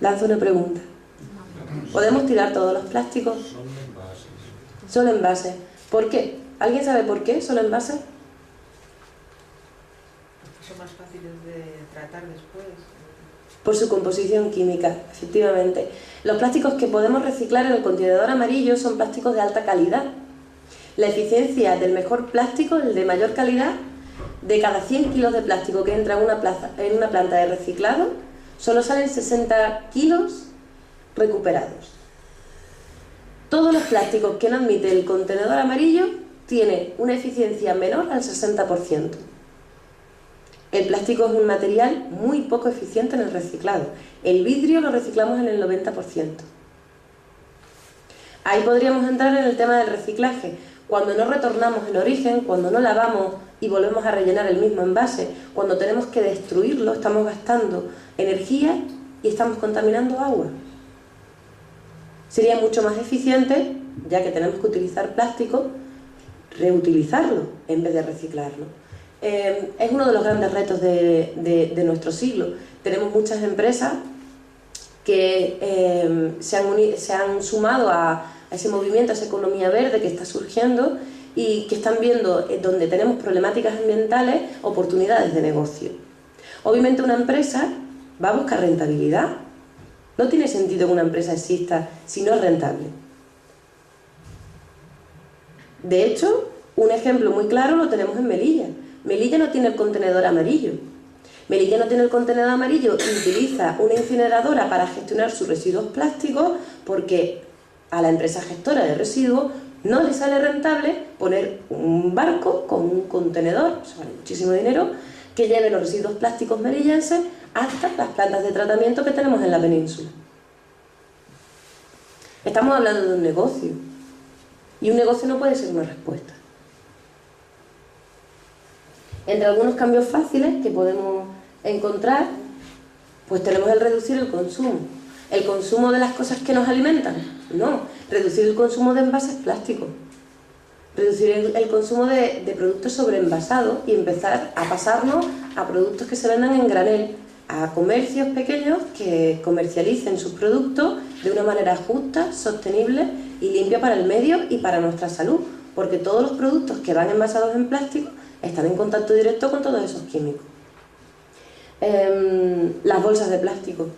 Lanzo una pregunta. ¿Podemos tirar todos los plásticos? Solo envases. ¿Por qué? ¿Alguien sabe por qué solo envases? Porque son más fáciles de tratar después. Por su composición química, efectivamente. Los plásticos que podemos reciclar en el contenedor amarillo son plásticos de alta calidad. La eficiencia del mejor plástico, el de mayor calidad, de cada 100 kilos de plástico que entra en una planta de reciclado, solo salen 60 kilos recuperados. Todos los plásticos que no admite el contenedor amarillo tienen una eficiencia menor al 60%. El plástico es un material muy poco eficiente en el reciclado. El vidrio lo reciclamos en el 90%. Ahí podríamos entrar en el tema del reciclaje. Cuando no retornamos el origen, cuando no lavamos y volvemos a rellenar el mismo envase, cuando tenemos que destruirlo, estamos gastando energía y estamos contaminando agua. Sería mucho más eficiente, ya que tenemos que utilizar plástico, reutilizarlo en vez de reciclarlo. Es uno de los grandes retos de nuestro siglo. Tenemos muchas empresas que se han sumado a ese movimiento, a esa economía verde que está surgiendo y que están viendo donde tenemos problemáticas ambientales, oportunidades de negocio. Obviamente una empresa va a buscar rentabilidad. No tiene sentido que una empresa exista si no es rentable. De hecho, un ejemplo muy claro lo tenemos en Melilla. Melilla no tiene el contenedor amarillo. Melilla no tiene el contenedor amarillo y utiliza una incineradora para gestionar sus residuos plásticos porque a la empresa gestora de residuos no le sale rentable poner un barco con un contenedor, eso vale muchísimo dinero, que lleve los residuos plásticos melillenses hasta las plantas de tratamiento que tenemos en la península. Estamos hablando de un negocio y un negocio no puede ser una respuesta. Entre algunos cambios fáciles que podemos encontrar, pues tenemos el reducir el consumo. ¿El consumo de las cosas que nos alimentan? No, reducir el consumo de envases plásticos. Reducir el consumo de productos sobreenvasados y empezar a pasarnos a productos que se vendan en granel, a comercios pequeños que comercialicen sus productos de una manera justa, sostenible y limpia para el medio y para nuestra salud, porque todos los productos que van envasados en plástico están en contacto directo con todos esos químicos. Las bolsas de plástico,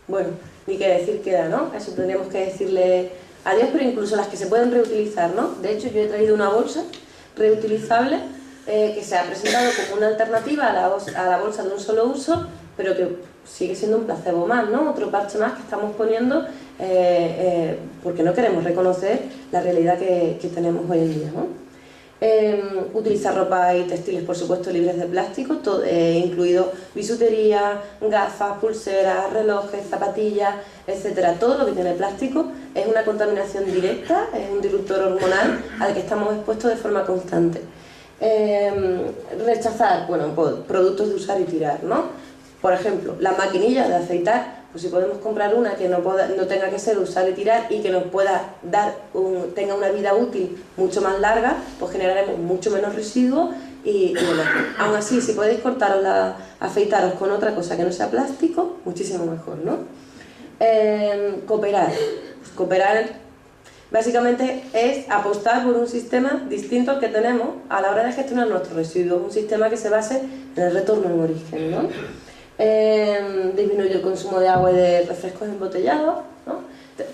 bueno, ni qué decir queda, ¿no? Eso tendríamos que decirle adiós, pero incluso las que se pueden reutilizar, ¿no? De hecho, yo he traído una bolsa reutilizable que se ha presentado como una alternativa a la bolsa de un solo uso, pero que sigue siendo un placebo más, ¿no? Otro parche más que estamos poniendo porque no queremos reconocer la realidad que tenemos hoy en día, ¿no? Utilizar ropa y textiles, por supuesto, libres de plástico, incluido bisutería, gafas, pulseras, relojes, zapatillas, etcétera. Todo lo que tiene plástico es una contaminación directa, es un disruptor hormonal al que estamos expuestos de forma constante. Rechazar, bueno, productos de usar y tirar, ¿no? Por ejemplo, las maquinillas de afeitar, pues si podemos comprar una que no tenga que ser usar y tirar y que nos pueda dar tenga una vida útil mucho más larga, pues generaremos mucho menos residuos y bueno, aún así, si podéis afeitaros con otra cosa que no sea plástico, muchísimo mejor, ¿no? Cooperar. Pues cooperar básicamente es apostar por un sistema distinto al que tenemos a la hora de gestionar nuestros residuos, un sistema que se base en el retorno en origen, ¿no? Disminuir el consumo de agua y de refrescos embotellados, ¿no?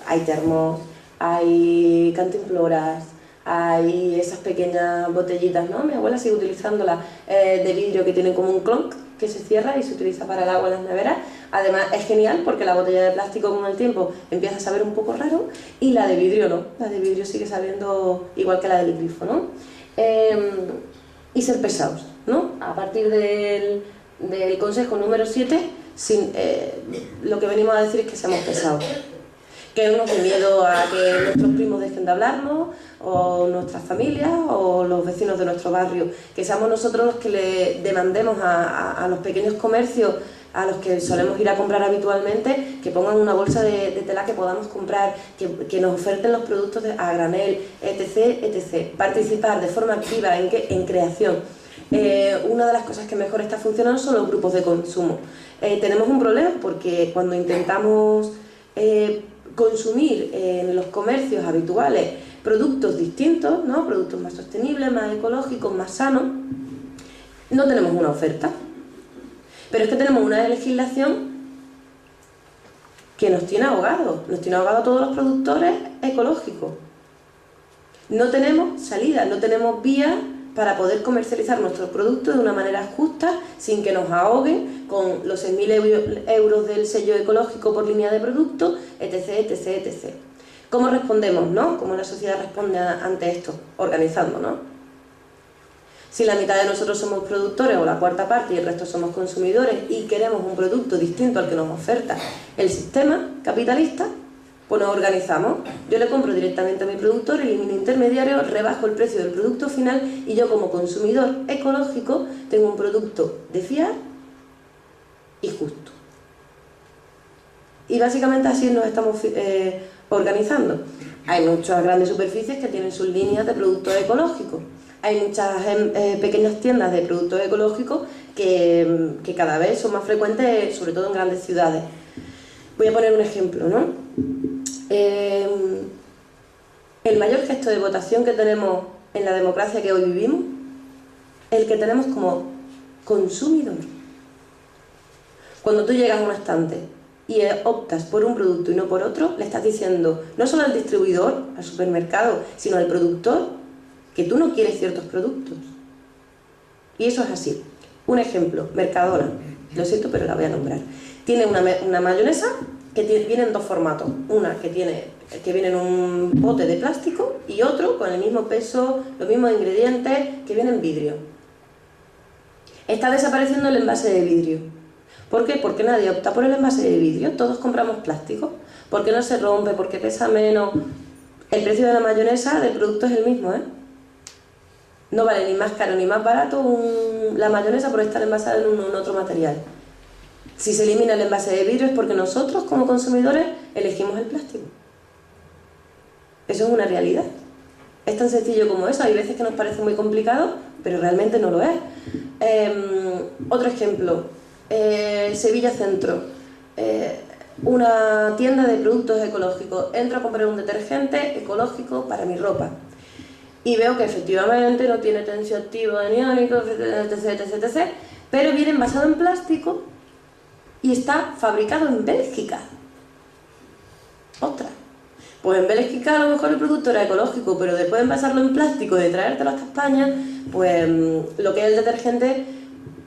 Hay termos, hay cantimploras, hay esas pequeñas botellitas, ¿no? Mi abuela sigue utilizándolas de vidrio que tienen como un clonk que se cierra y se utiliza para el agua en las neveras. Además es genial porque la botella de plástico con el tiempo empieza a saber un poco raro y la de vidrio no, la de vidrio sigue sabiendo igual que la del grifo, ¿no? Y ser pesados, ¿no? A partir del consejo número 7, lo que venimos a decir es que seamos pesados. Que no nos dé miedo a que nuestros primos dejen de hablarnos, o nuestras familias, o los vecinos de nuestro barrio. Que seamos nosotros los que le demandemos a los pequeños comercios a los que solemos ir a comprar habitualmente, que pongan una bolsa de tela que podamos comprar, que nos oferten los productos a granel, etc, etc. Participar de forma activa en creación. Una de las cosas que mejor está funcionando son los grupos de consumo. Tenemos un problema porque cuando intentamos consumir en los comercios habituales productos distintos, ¿no? Productos más sostenibles, más ecológicos, más sanos, no tenemos una oferta. Pero es que tenemos una legislación que nos tiene ahogados a todos los productores ecológicos. No tenemos salida, no tenemos vías para poder comercializar nuestros productos de una manera justa, sin que nos ahogue con los 6.000 euros del sello ecológico por línea de producto, etc, etc, etc. ¿Cómo respondemos, no? ¿Cómo la sociedad responde ante esto? Organizando, ¿no? Si la mitad de nosotros somos productores o la cuarta parte y el resto somos consumidores y queremos un producto distinto al que nos oferta el sistema capitalista, pues nos organizamos. Yo le compro directamente a mi productor, elimino intermediarios, rebajo el precio del producto final y yo como consumidor ecológico tengo un producto de fiar y justo. Y básicamente así nos estamos organizando. Hay muchas grandes superficies que tienen sus líneas de productos ecológicos. Hay muchas pequeñas tiendas de productos ecológicos que cada vez son más frecuentes, sobre todo en grandes ciudades. Voy a poner un ejemplo, ¿no? El mayor gesto de votación que tenemos en la democracia que hoy vivimos, el que tenemos como consumidor. Cuando tú llegas a un estante y optas por un producto y no por otro, le estás diciendo no solo al distribuidor, al supermercado, sino al productor, que tú no quieres ciertos productos. Y eso es así. Un ejemplo, Mercadona, lo siento pero la voy a nombrar. Tiene una mayonesa que viene en dos formatos. Una que viene en un bote de plástico y otro con el mismo peso, los mismos ingredientes, que viene en vidrio. Está desapareciendo el envase de vidrio. ¿Por qué? Porque nadie opta por el envase de vidrio, todos compramos plástico. ¿Por qué no se rompe? ¿Por qué pesa menos? El precio de la mayonesa del producto es el mismo, ¿eh? No vale ni más caro ni más barato la mayonesa por estar envasada en otro material. Si se elimina el envase de vidrio es porque nosotros, como consumidores, elegimos el plástico. Eso es una realidad. Es tan sencillo como eso. Hay veces que nos parece muy complicado, pero realmente no lo es. Otro ejemplo, Sevilla Centro. Una tienda de productos ecológicos. Entro a comprar un detergente ecológico para mi ropa. Y veo que efectivamente no tiene tensioactivo aniónico, etc, etc, etc, pero viene envasado en plástico y está fabricado en Bélgica. Otra. Pues en Bélgica a lo mejor el producto era ecológico, pero después de envasarlo en plástico y de traértelo hasta España, pues lo que es el detergente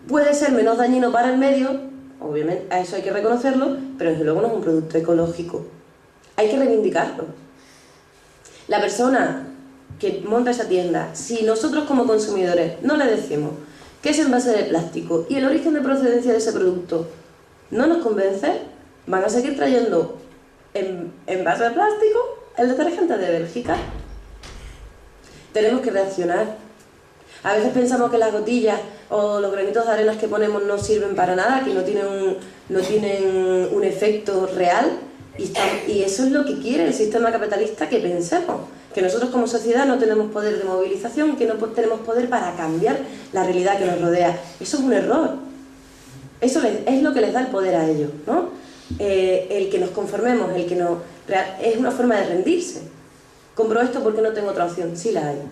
puede ser menos dañino para el medio, obviamente a eso hay que reconocerlo, pero desde luego no es un producto ecológico. Hay que reivindicarlo. La persona que monta esa tienda, si nosotros como consumidores no le decimos que es envase de plástico y el origen de procedencia de ese producto no nos convence, van a seguir trayendo en envase de plástico el detergente de Bélgica. Tenemos que reaccionar. A veces pensamos que las gotillas o los granitos de arenas que ponemos no sirven para nada, que no tienen un efecto real, y eso es lo que quiere el sistema capitalista, que pensemos que nosotros como sociedad no tenemos poder de movilización, que no tenemos poder para cambiar la realidad que nos rodea. Eso es un error. Eso es lo que les da el poder a ellos, ¿no? El que nos conformemos, es una forma de rendirse. Compro esto porque no tengo otra opción. Sí la hay.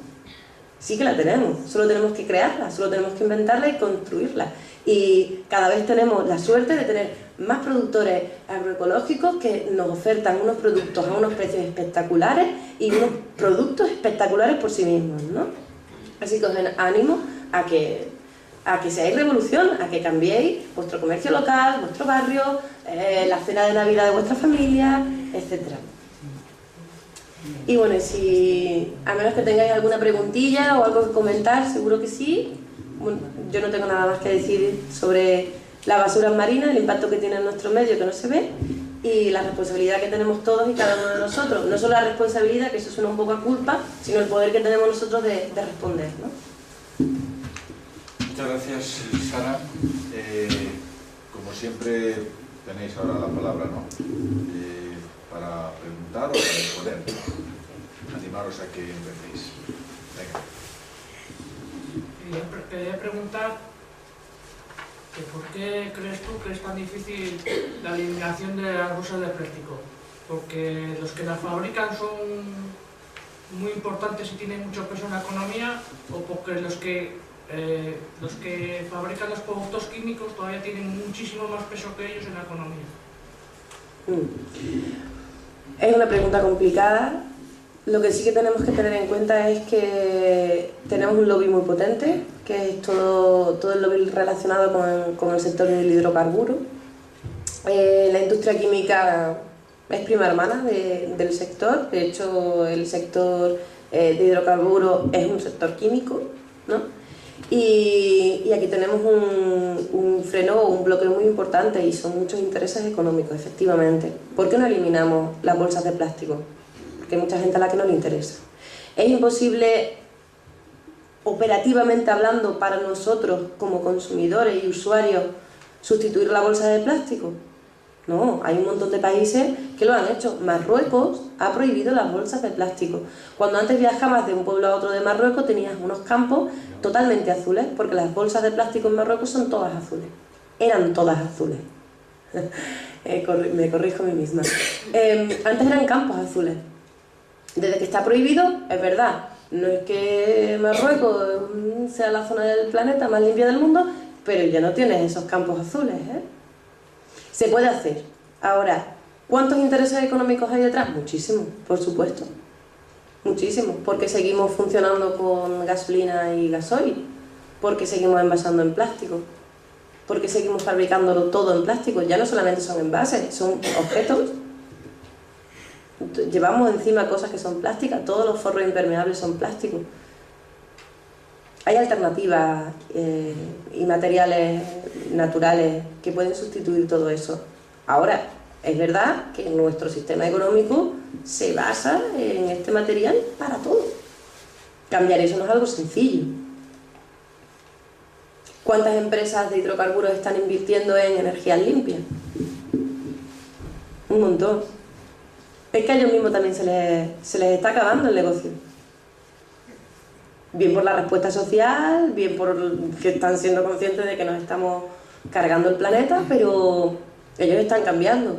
Sí que la tenemos. Solo tenemos que crearla, solo tenemos que inventarla y construirla. Y cada vez tenemos la suerte de tener más productores agroecológicos que nos ofertan unos productos a unos precios espectaculares y unos productos espectaculares por sí mismos, ¿no? Así que os animo a que seáis revolución, a que cambiéis vuestro comercio local, vuestro barrio, la cena de Navidad de vuestra familia, etc. Y bueno, a menos que tengáis alguna preguntilla o algo que comentar, seguro que sí. Bueno, yo no tengo nada más que decir sobre la basura marina, el impacto que tiene en nuestro medio que no se ve, y la responsabilidad que tenemos todos y cada uno de nosotros. No solo la responsabilidad, que eso suena un poco a culpa, sino el poder que tenemos nosotros de responder, ¿no? Muchas gracias, Sara. Como siempre, tenéis ahora la palabra, ¿no? Para preguntar o para responder. Animaros a que empecéis. Venga. Quería preguntar que por qué crees tú que es tan difícil la eliminación de las bolsas de plástico. Porque los que las fabrican son muy importantes y tienen mucho peso en la economía, o porque los que fabrican los productos químicos todavía tienen muchísimo más peso que ellos en la economía. Es una pregunta complicada. Lo que sí que tenemos que tener en cuenta es que tenemos un lobby muy potente, que es todo el lobby relacionado con el sector del hidrocarburo. La industria química es prima hermana del sector. De hecho, el sector de hidrocarburos es un sector químico, ¿no? Y aquí tenemos un freno o un bloqueo muy importante, y son muchos intereses económicos, efectivamente. ¿Por qué no eliminamos las bolsas de plástico? Porque hay mucha gente a la que no le interesa. Es imposible, operativamente hablando, para nosotros como consumidores y usuarios, sustituir la bolsa de plástico. No, hay un montón de países que lo han hecho. Marruecos ha prohibido las bolsas de plástico. Cuando antes viajabas de un pueblo a otro de Marruecos, tenías unos campos totalmente azules, porque las bolsas de plástico en Marruecos son todas azules. Eran todas azules. Me corrijo a mí misma. Antes eran campos azules. Desde que está prohibido, es verdad, no es que Marruecos sea la zona del planeta más limpia del mundo, pero ya no tienes esos campos azules, ¿eh? Se puede hacer. Ahora, ¿cuántos intereses económicos hay detrás? Muchísimos, por supuesto. Muchísimos. Porque seguimos funcionando con gasolina y gasoil. Porque seguimos envasando en plástico. Porque seguimos fabricándolo todo en plástico. Ya no solamente son envases, son objetos. Llevamos encima cosas que son plásticas. Todos los forros impermeables son plásticos. Hay alternativas y materiales naturales que pueden sustituir todo eso. Ahora, es verdad que nuestro sistema económico se basa en este material para todo. Cambiar eso no es algo sencillo. ¿Cuántas empresas de hidrocarburos están invirtiendo en energías limpias? Un montón. Es que a ellos mismos también se les está acabando el negocio. Bien por la respuesta social, bien por que están siendo conscientes de que nos estamos cargando el planeta, pero ellos están cambiando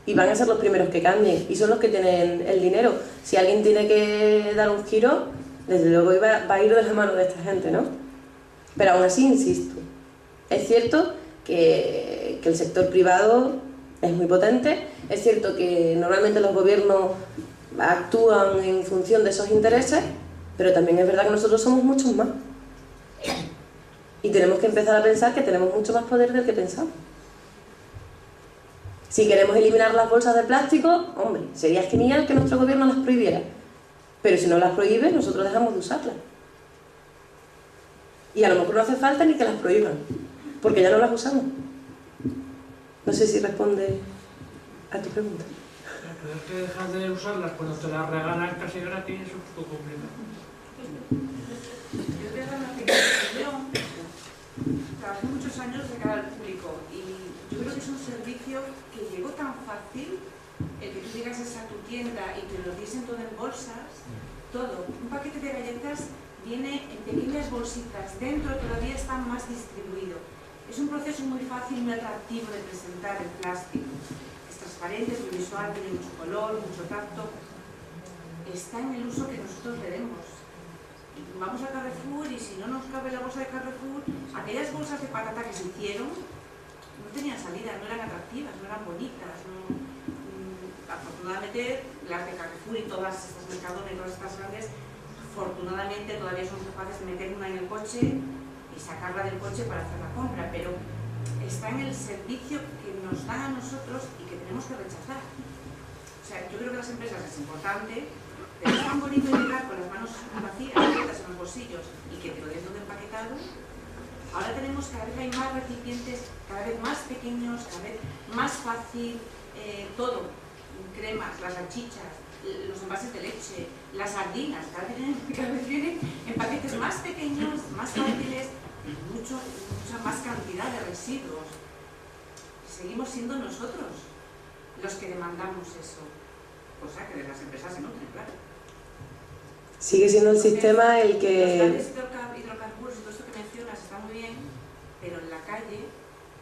y van a ser los primeros que cambien, y son los que tienen el dinero. Si alguien tiene que dar un giro, desde luego va a ir de la mano de esta gente, ¿no? Pero aún así, insisto, es cierto que el sector privado es muy potente, es cierto que normalmente los gobiernos actúan en función de esos intereses, pero también es verdad que nosotros somos muchos más. Y tenemos que empezar a pensar que tenemos mucho más poder del que pensamos. Si queremos eliminar las bolsas de plástico, hombre, sería genial que nuestro gobierno las prohibiera. Pero si no las prohíbe, nosotros dejamos de usarlas. Y a lo mejor no hace falta ni que las prohíban, porque ya no las usamos. No sé si responde a tu pregunta. Tener que dejar de usarlas cuando te las regalan casi gratis es un poco complicado. Yo te doy una opinión. Trabajé muchos años de cara al público y yo creo que es un servicio que llegó tan fácil, el que tú llegas a tu tienda y te lo diesen todo en bolsas, todo. Un paquete de galletas viene en pequeñas bolsitas, dentro todavía está más distribuido. Es un proceso muy fácil, muy atractivo de presentar el plástico. Es transparente, es muy visual, tiene mucho color, mucho tacto. Está en el uso que nosotros le demos. Vamos a Carrefour y si no nos cabe la bolsa de Carrefour, aquellas bolsas de patata que se hicieron no tenían salida, no eran atractivas, no eran bonitas. Afortunadamente las de Carrefour y todas estas Mercadona y todas estas grandes, afortunadamente todavía son capaces de meter una en el coche y sacarla del coche para hacer la compra, pero está en el servicio que nos dan a nosotros y que tenemos que rechazar. O sea, yo creo que las empresas es importante, pero es tan bonito llegar con las manos vacías, abiertas en los bolsillos y que te lo den todo empaquetado. Ahora tenemos, cada vez hay más recipientes, cada vez más pequeños, cada vez más fácil, todo, cremas, las salchichas, los envases de leche, las sardinas, cada vez vienen en paquetes más pequeños, más fáciles, mucha más cantidad de residuos. Seguimos siendo nosotros los que demandamos eso, cosa que de las empresas se nutren, claro. Sigue siendo el sistema el que... Los grandes hidrocarburos y todo esto que mencionas está muy bien, pero en la calle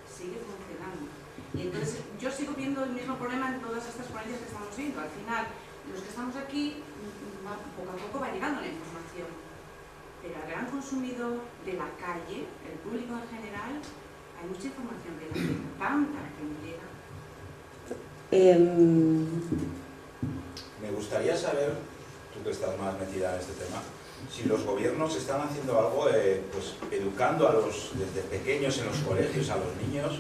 sigue funcionando. Y entonces yo sigo viendo el mismo problema en todas estas ponencias que estamos viendo. Al final, los que estamos aquí, poco a poco va llegando la información. Pero al gran consumidor de la calle, el público en general, hay mucha información que no llega, tanta que no llega. Me gustaría saber, tú que estás más metida en este tema, si los gobiernos están haciendo algo, pues educando a desde pequeños en los colegios, a los niños,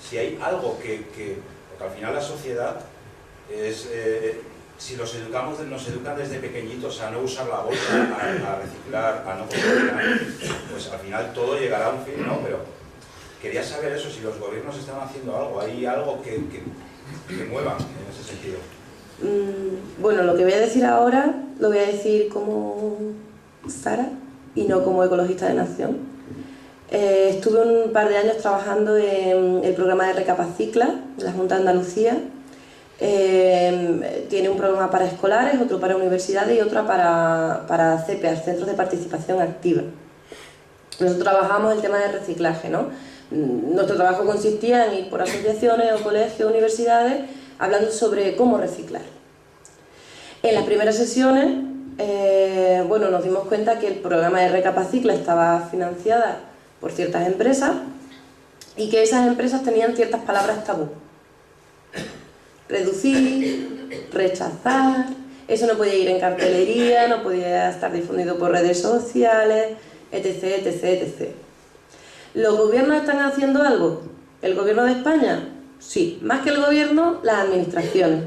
si hay algo porque al final la sociedad es, si nos educan desde pequeñitos a no usar la bolsa, a reciclar, a no contaminar, pues al final todo llegará a un fin, ¿no? Pero quería saber eso, si los gobiernos están haciendo algo, hay algo que muevan en ese sentido. Bueno, lo que voy a decir ahora lo voy a decir como Sara y no como ecologista de nación. Estuve un par de años trabajando en el programa de Recapacicla de la Junta de Andalucía. Tiene un programa para escolares, otro para universidades y otro para CPAs, Centros de Participación Activa. Nosotros trabajamos el tema de reciclaje, ¿no? Nuestro trabajo consistía en ir por asociaciones o colegios, universidades, hablando sobre cómo reciclar. En las primeras sesiones, bueno, nos dimos cuenta que el programa de Recapacicla estaba financiada por ciertas empresas y que esas empresas tenían ciertas palabras tabú. Reducir, rechazar, eso no podía ir en cartelería, no podía estar difundido por redes sociales, etc, etc, etc. ¿Los gobiernos están haciendo algo? ¿El gobierno de España? Sí, más que el gobierno, las administraciones,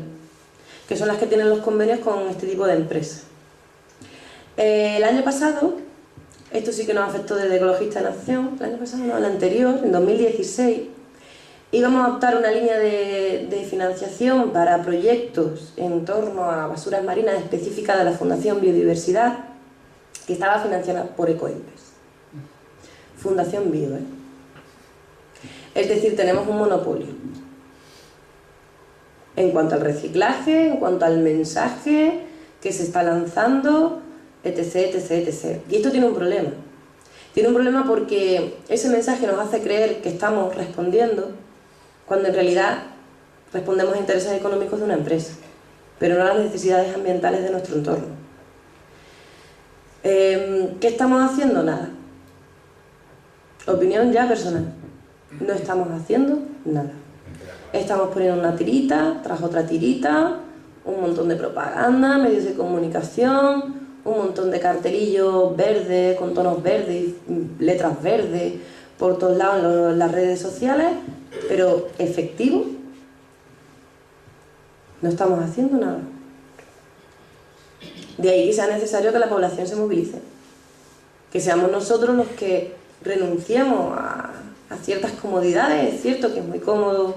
que son las que tienen los convenios con este tipo de empresas. El año pasado, esto sí que nos afectó desde Ecologista de Nación, el año pasado no, el anterior, en 2016, íbamos a optar una línea de financiación para proyectos en torno a basuras marinas específicas de la Fundación Biodiversidad, que estaba financiada por Ecoembes. Fundación Bio, ¿eh? Es decir, tenemos un monopolio en cuanto al reciclaje, en cuanto al mensaje que se está lanzando, etc, etc, etc. Y esto tiene un problema. Tiene un problema porque ese mensaje nos hace creer que estamos respondiendo cuando en realidad respondemos a intereses económicos de una empresa, pero no a las necesidades ambientales de nuestro entorno. ¿Qué estamos haciendo? Nada. Opinión ya personal. No estamos haciendo nada. Estamos poniendo una tirita tras otra tirita, un montón de propaganda, medios de comunicación, un montón de cartelillos verdes, con tonos verdes, letras verdes, por todos lados en las redes sociales, pero efectivo, no estamos haciendo nada. De ahí que sea necesario que la población se movilice, que seamos nosotros los que renunciemos a ciertas comodidades. Es cierto que es muy cómodo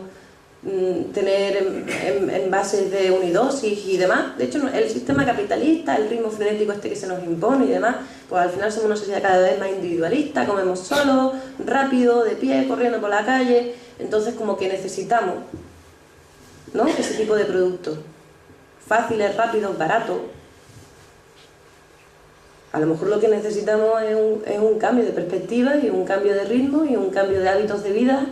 tener envases de unidosis y demás. De hecho, el sistema capitalista, el ritmo frenético este que se nos impone y demás, pues al final somos una sociedad cada vez más individualista, comemos solos, rápido, de pie, corriendo por la calle. Entonces como que necesitamos, ¿no?, ese tipo de productos fáciles, rápidos, baratos. A lo mejor lo que necesitamos es un cambio de perspectiva y un cambio de ritmo y un cambio de hábitos de vida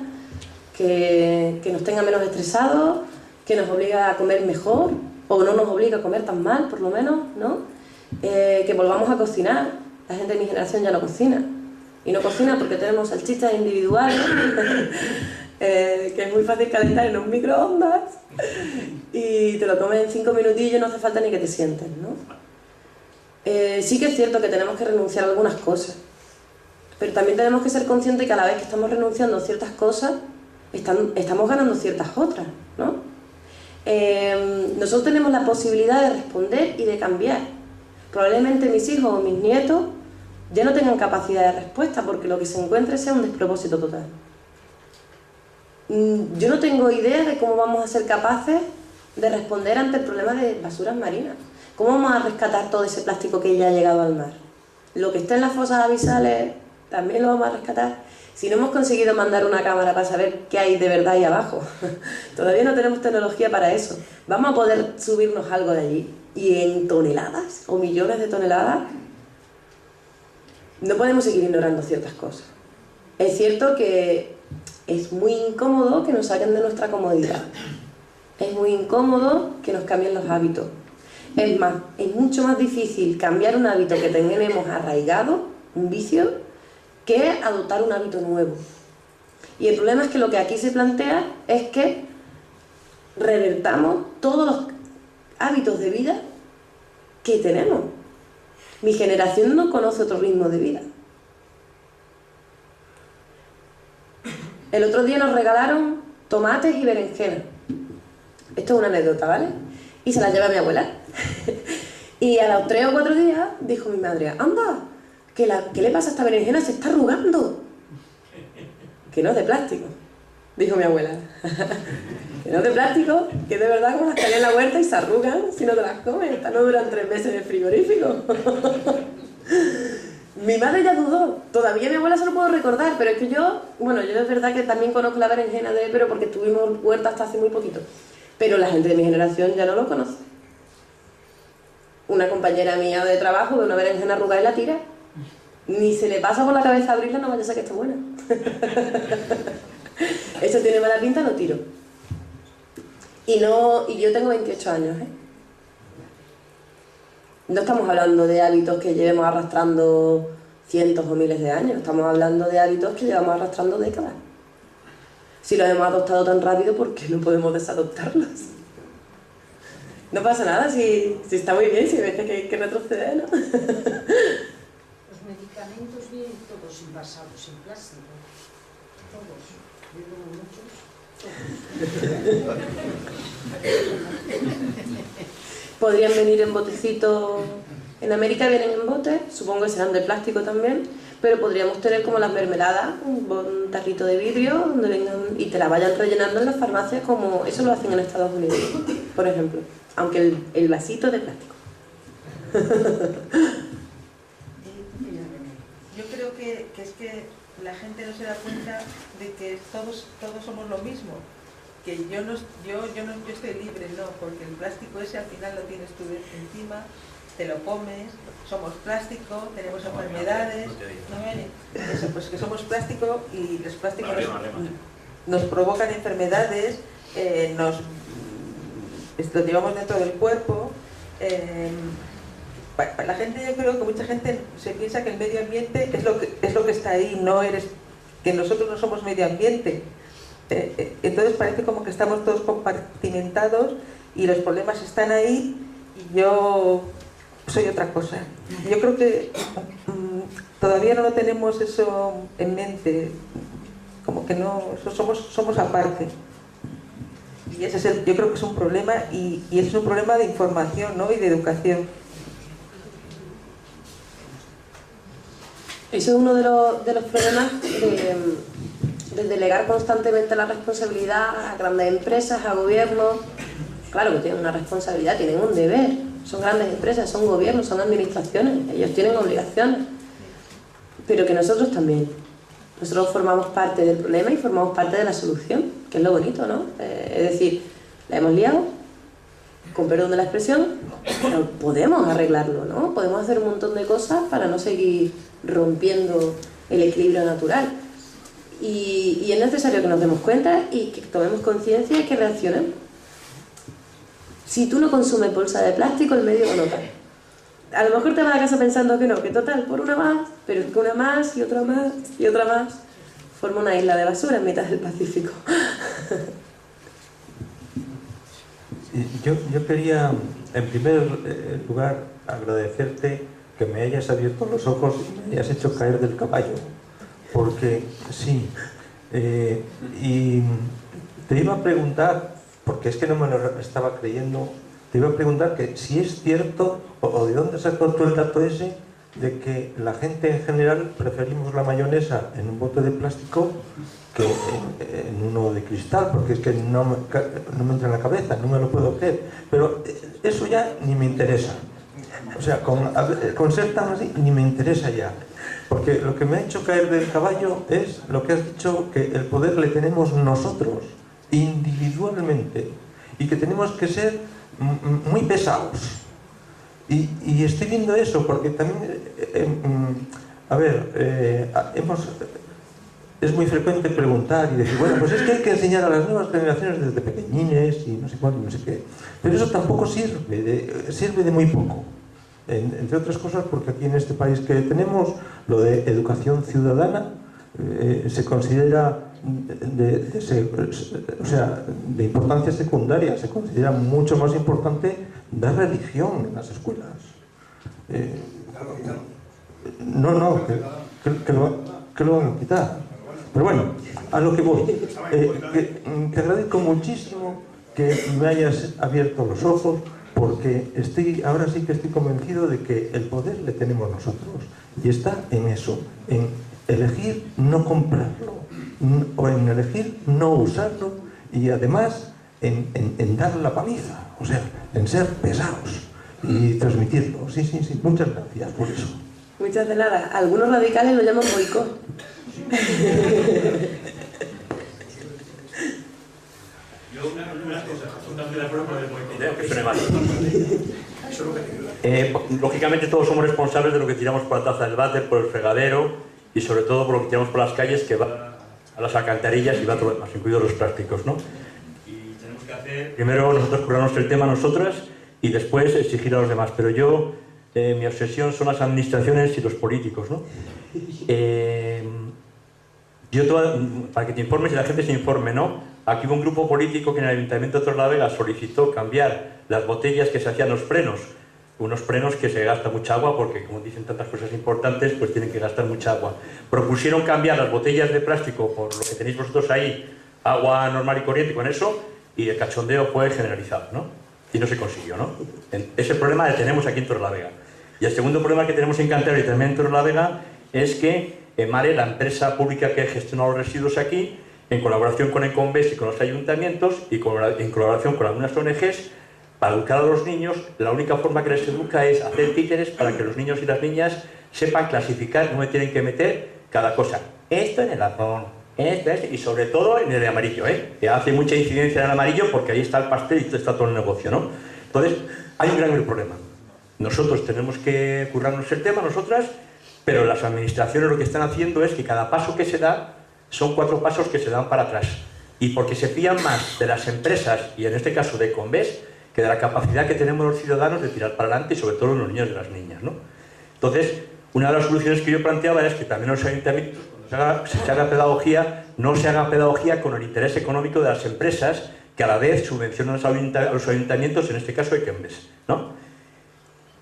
que nos tenga menos estresados, que nos obliga a comer mejor, o no nos obliga a comer tan mal, por lo menos, ¿no? Que volvamos a cocinar. La gente de mi generación ya no cocina. Y no cocina porque tenemos salchichas individuales, que es muy fácil calentar en un microondas, y te lo comes en 5 minutillos, no hace falta ni que te sientes, ¿no? Sí que es cierto que tenemos que renunciar a algunas cosas, pero también tenemos que ser conscientes que a la vez que estamos renunciando a ciertas cosas, estamos ganando ciertas otras, ¿no? Nosotros tenemos la posibilidad de responder y de cambiar. Probablemente mis hijos o mis nietos ya no tengan capacidad de respuesta porque lo que se encuentre sea un despropósito total. Yo no tengo idea de cómo vamos a ser capaces de responder ante el problema de basuras marinas. ¿Cómo vamos a rescatar todo ese plástico que ya ha llegado al mar? Lo que está en las fosas abisales también lo vamos a rescatar. Si no hemos conseguido mandar una cámara para saber qué hay de verdad ahí abajo, todavía no tenemos tecnología para eso. ¿Vamos a poder subirnos algo de allí? ¿Y en toneladas o millones de toneladas? No podemos seguir ignorando ciertas cosas. Es cierto que es muy incómodo que nos saquen de nuestra comodidad. Es muy incómodo que nos cambien los hábitos. Es más, es mucho más difícil cambiar un hábito que tenemos arraigado, un vicio, que adoptar un hábito nuevo. Y el problema es que lo que aquí se plantea es que revertamos todos los hábitos de vida que tenemos. Mi generación no conoce otro ritmo de vida. El otro día nos regalaron tomates y berenjenas. Esto es una anécdota, ¿vale? Y se las lleva a mi abuela. Y a los 3 o 4 días dijo mi madre: ¡anda! ¿Qué le pasa a esta berenjena? Se está arrugando. Que no es de plástico, dijo mi abuela. Que no es de plástico, que es de verdad como las que hay en la huerta y se arrugan si no te las comes. Estas no duran 3 meses en el frigorífico. Mi madre ya dudó. Todavía mi abuela se lo puedo recordar, pero es que yo es verdad que también conozco la berenjena pero porque tuvimos huerta hasta hace muy poquito. Pero la gente de mi generación ya no lo conoce. Una compañera mía de trabajo ve una berenjena arrugada y la tira. Ni se le pasa por la cabeza abrirla, no vaya a ser que esté buena. Eso tiene mala pinta, lo tiro. Y yo tengo 28 años, ¿eh? No estamos hablando de hábitos que llevemos arrastrando cientos o miles de años, estamos hablando de hábitos que llevamos arrastrando décadas. Si los hemos adoptado tan rápido, ¿por qué no podemos desadoptarlos? No pasa nada, si está muy bien, si ves que hay que retroceder, ¿no? Los medicamentos vienen todos envasados en plástico. Todos. Vienen muchos. Podrían venir en botecitos. En América vienen en botes, supongo que serán de plástico también, pero podríamos tener como las mermeladas, un tarrito de vidrio donde vengan y te la vayan rellenando en las farmacias, como eso lo hacen en Estados Unidos, por ejemplo, aunque el vasito es de plástico. Yo creo que es que la gente no se da cuenta de que todos somos lo mismo. Que yo estoy libre, no, porque el plástico ese al final lo tienes tú encima, te lo comes, somos plástico, tenemos enfermedades, ¿no? Eso, pues que somos plástico y los plásticos nos provocan enfermedades, lo llevamos dentro del cuerpo. La gente, yo creo que mucha gente se piensa que el medio ambiente es lo que está ahí, que nosotros no somos medio ambiente. Entonces parece como que estamos todos compartimentados y los problemas están ahí y yo soy otra cosa. Yo creo que todavía no lo tenemos eso en mente, como que no, somos aparte. Y ese es yo creo que es un problema y ese es un problema de información, ¿no? Y de educación. Eso es uno de los problemas de delegar constantemente la responsabilidad a grandes empresas, a gobiernos. Claro que tienen una responsabilidad, tienen un deber. Son grandes empresas, son gobiernos, son administraciones. Ellos tienen obligaciones. Pero que nosotros también. Nosotros formamos parte del problema y formamos parte de la solución, que es lo bonito, ¿no? Es decir, la hemos liado, con perdón de la expresión, pero podemos arreglarlo, ¿no? Podemos hacer un montón de cosas para no seguir rompiendo el equilibrio natural. Y es necesario que nos demos cuenta y que tomemos conciencia y que reaccionemos. Si tú no consumes bolsa de plástico, el medio lo nota. A lo mejor te vas a casa pensando que no, que total, por una más, pero es que una más y otra más y otra más forma una isla de basura en mitad del Pacífico. Yo quería, en primer lugar, agradecerte que me hayas abierto los ojos y me hayas hecho caer del caballo, porque sí, y te iba a preguntar, porque es que no me lo estaba creyendo, te iba a preguntar que si es cierto, o de dónde sacó tú el dato ese, de que la gente en general preferimos la mayonesa en un bote de plástico que en uno de cristal, porque es que no me entra en la cabeza, no me lo puedo creer. Pero eso ya ni me interesa. O sea, con ser tan así, ni me interesa ya. Porque lo que me ha hecho caer del caballo es lo que has dicho, que el poder le tenemos nosotros, individualmente, y que tenemos que ser muy pesados. Y estoy viendo eso, porque también, es muy frecuente preguntar y decir, bueno, pues es que hay que enseñar a las nuevas generaciones desde pequeñines y no sé cuánto, no sé qué. Pero eso tampoco sirve de muy poco. Entre otras cosas porque aquí en este país que tenemos, lo de educación ciudadana se considera de importancia secundaria, se considera mucho más importante dar religión en las escuelas. Que lo van a quitar. Pero bueno, a lo que voy. Te agradezco muchísimo que me hayas abierto los ojos, porque ahora sí que estoy convencido de que el poder le tenemos nosotros. Y está en eso, en elegir no comprarlo, o en elegir no usarlo, y además en dar la paliza, o sea, en ser pesados y transmitirlo. Sí, muchas gracias por eso. Muchas de nada. Algunos radicales lo llaman boicot. Yo unas cosas, absolutamente de acuerdo con el boicot, que suene mal. Lógicamente todos somos responsables de lo que tiramos por la taza del váter, por el fregadero y sobre todo por lo que tiramos por las calles, que va a las alcantarillas y va a todo lo demás, incluidos los plásticos, ¿no? Y tenemos que hacer, primero nosotros curarnos el tema nosotras y después exigir a los demás. Pero yo, mi obsesión son las administraciones y los políticos, ¿no? Para que te informes y la gente se informe, ¿no? Aquí hubo un grupo político que en el Ayuntamiento de Torrelavega solicitó cambiar las botellas que se hacían los frenos, unos frenos que se gasta mucha agua porque, como dicen tantas cosas importantes, pues tienen que gastar mucha agua. Propusieron cambiar las botellas de plástico por lo que tenéis vosotros ahí, agua normal y corriente con eso, y el cachondeo fue generalizado, ¿no? Y no se consiguió, ¿no? Ese problema lo tenemos aquí en Torrelavega. Y el segundo problema que tenemos en Cantabria y también en Torrelavega es que Mare, la empresa pública que gestiona los residuos aquí, en colaboración con el Conves y con los ayuntamientos y en colaboración con algunas ONGs, para educar a los niños, la única forma que les educa es hacer títeres para que los niños y las niñas sepan clasificar dónde tienen que meter cada cosa. Esto en el azul, esto, y sobre todo en el de amarillo, que hace mucha incidencia en el amarillo porque ahí está el pastel y está todo el negocio, ¿no? Entonces, hay un gran problema. Nosotros tenemos que currarnos el tema, nosotras, pero las administraciones lo que están haciendo es que cada paso que se da son 4 pasos que se dan para atrás. Y porque se fían más de las empresas, y en este caso de Conves, que de la capacidad que tenemos los ciudadanos de tirar para adelante y sobre todo los niños y las niñas, ¿no? Entonces, una de las soluciones que yo planteaba es que también los ayuntamientos, cuando se haga pedagogía, no se haga pedagogía con el interés económico de las empresas que a la vez subvencionan a los ayuntamientos, en este caso Equembes, ¿no?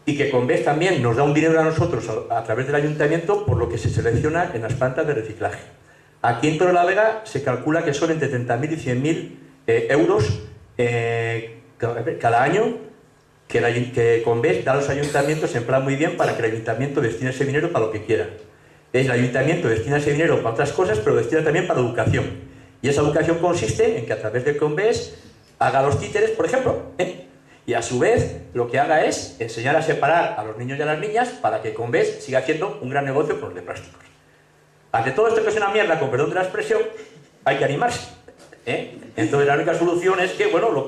Y que Conves también nos da un dinero a nosotros a través del ayuntamiento por lo que se selecciona en las plantas de reciclaje. Aquí en Torrelavega se calcula que son entre 30.000 y 100.000 euros cada año que Conves da a los ayuntamientos en plan muy bien para que el ayuntamiento destine ese dinero para lo que quiera. El ayuntamiento destina ese dinero para otras cosas, pero lo destina también para educación. Y esa educación consiste en que a través de Conves haga los títeres, por ejemplo, y a su vez lo que haga es enseñar a separar a los niños y a las niñas para que Conves siga haciendo un gran negocio con los de plásticos. Ante todo esto, que es una mierda, con perdón de la expresión, hay que animarse. Entonces la única solución es que, bueno,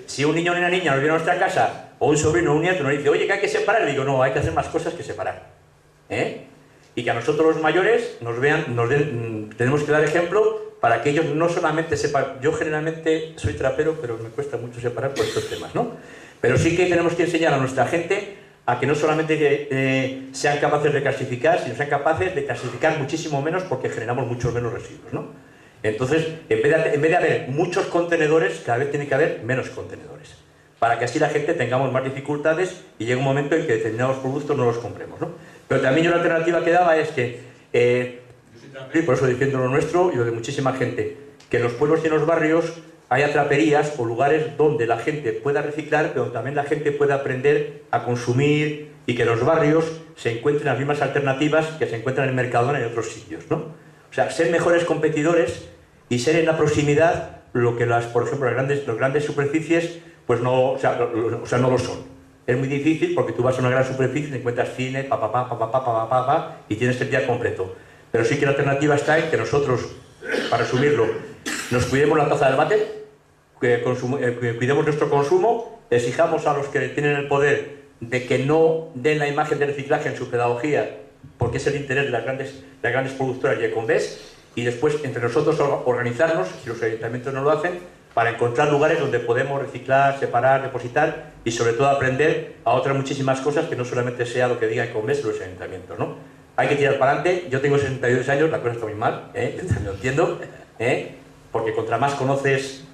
si un niño o una niña nos viene a nuestra casa, o un sobrino o un nieto nos dice, oye, que hay que separar, le digo, no, hay que hacer más cosas que separar. Y que a nosotros los mayores tenemos que dar ejemplo para que ellos no solamente sepan. Yo generalmente soy trapero, pero me cuesta mucho separar por estos temas, ¿no? Pero sí que tenemos que enseñar a nuestra gente a que no solamente sean capaces de clasificar, sino sean capaces de clasificar muchísimo menos, porque generamos muchos menos residuos, ¿no? Entonces, en vez de haber muchos contenedores, cada vez tiene que haber menos contenedores, para que así la gente tengamos más dificultades y llegue un momento en que determinados productos no los compremos, ¿no? Pero también yo la alternativa que daba es que, y por eso defiendo lo nuestro y lo de muchísima gente, que en los pueblos y en los barrios haya traperías o lugares donde la gente pueda reciclar, pero también la gente pueda aprender a consumir, y que en los barrios se encuentren las mismas alternativas que se encuentran en Mercadona y en otros sitios, ¿no? O sea, ser mejores competidores y ser en la proximidad lo que por ejemplo, las grandes superficies, pues no, o sea, no lo son. Es muy difícil porque tú vas a una gran superficie y te encuentras cine, y tienes el día completo. Pero sí que la alternativa está en que nosotros, para resumirlo, nos cuidemos la taza del váter, que cuidemos nuestro consumo, exijamos a los que tienen el poder de que no den la imagen de reciclaje en su pedagogía, porque es el interés de las grandes productoras y Econves, y después entre nosotros organizarnos, si los ayuntamientos no lo hacen, para encontrar lugares donde podemos reciclar, separar, depositar y sobre todo aprender a otras muchísimas cosas que no solamente sea lo que diga Econves de los ayuntamientos, ¿no? Hay que tirar para adelante. Yo tengo 62 años, la cosa está muy mal, lo entiendo, porque contra más conoces,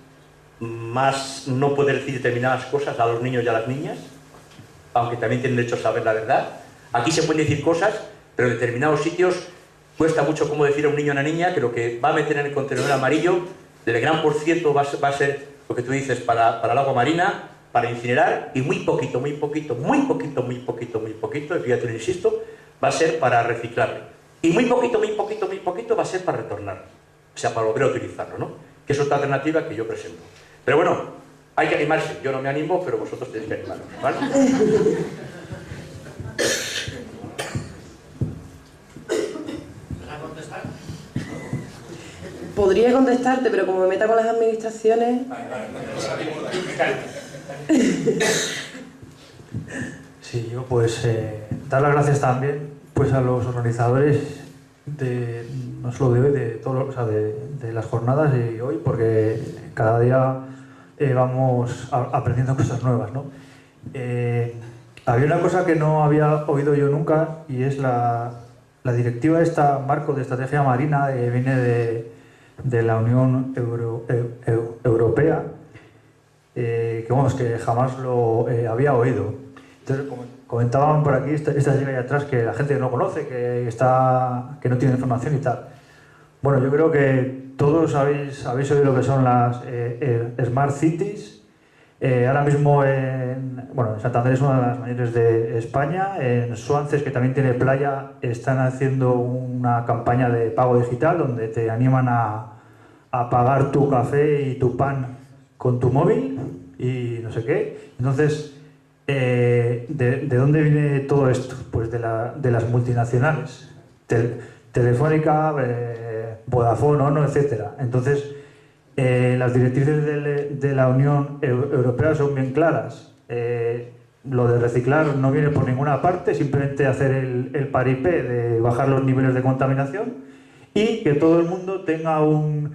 más no puedes decir determinadas cosas a los niños y a las niñas, aunque también tienen derecho a saber la verdad. Aquí se pueden decir cosas, pero en determinados sitios cuesta mucho como decir a un niño o a una niña que lo que va a meter en el contenedor amarillo, el gran por ciento va a ser lo que tú dices para el agua marina, para incinerar, y muy poquito, y fíjate, lo insisto, va a ser para reciclarlo. Y muy poquito va a ser para retornar. O sea, para volver a utilizarlo, ¿no? Que es otra alternativa que yo presento. Pero bueno, hay que animarse. Yo no me animo, pero vosotros tenéis que animaros, ¿vale? Podría contestarte, pero como me meta con las administraciones... Sí, yo pues dar las gracias también pues a los organizadores de, no solo de hoy, de las jornadas de hoy, porque cada día vamos aprendiendo cosas nuevas, ¿no? Había una cosa que no había oído yo nunca, y es la directiva esta marco de estrategia marina, viene de la Unión Europea, que jamás lo había oído. Entonces, comentaban por aquí, esta chica ahí atrás, que la gente no conoce, que no tiene información y tal. Bueno, yo creo que todos habéis oído lo que son las Smart Cities. Ahora mismo en Santander es una de las mayores de España. En Suances, que también tiene playa, están haciendo una campaña de pago digital donde te animan a pagar tu café y tu pan con tu móvil y no sé qué. Entonces, ¿de dónde viene todo esto? Pues de las multinacionales, Telefónica, Vodafone, ONO, etc. Entonces, las directrices de la Unión Europea son bien claras. Lo de reciclar no viene por ninguna parte, simplemente hacer el paripé de bajar los niveles de contaminación y que todo el mundo tenga un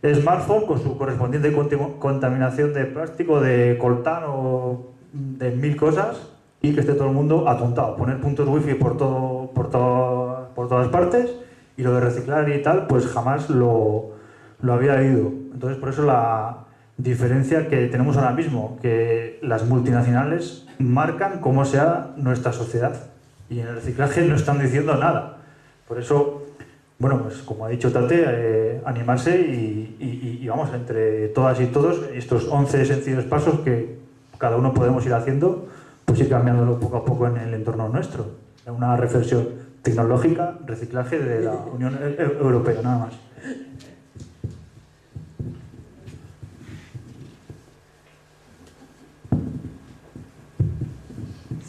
smartphone con su correspondiente contaminación de plástico, de coltán o de 1000 cosas, y que esté todo el mundo atontado. Poner puntos wifi por todas partes, y lo de reciclar y tal, pues jamás lo había oído. Entonces, por eso la diferencia que tenemos ahora mismo, que las multinacionales marcan cómo sea nuestra sociedad y en el reciclaje no están diciendo nada. Por eso, bueno, pues como ha dicho Tate, animarse y vamos, entre todas y todos, estos 11 sencillos pasos que cada uno podemos ir haciendo, pues ir cambiándolo poco a poco en el entorno nuestro. Una reflexión tecnológica, reciclaje de la Unión Europea, nada más.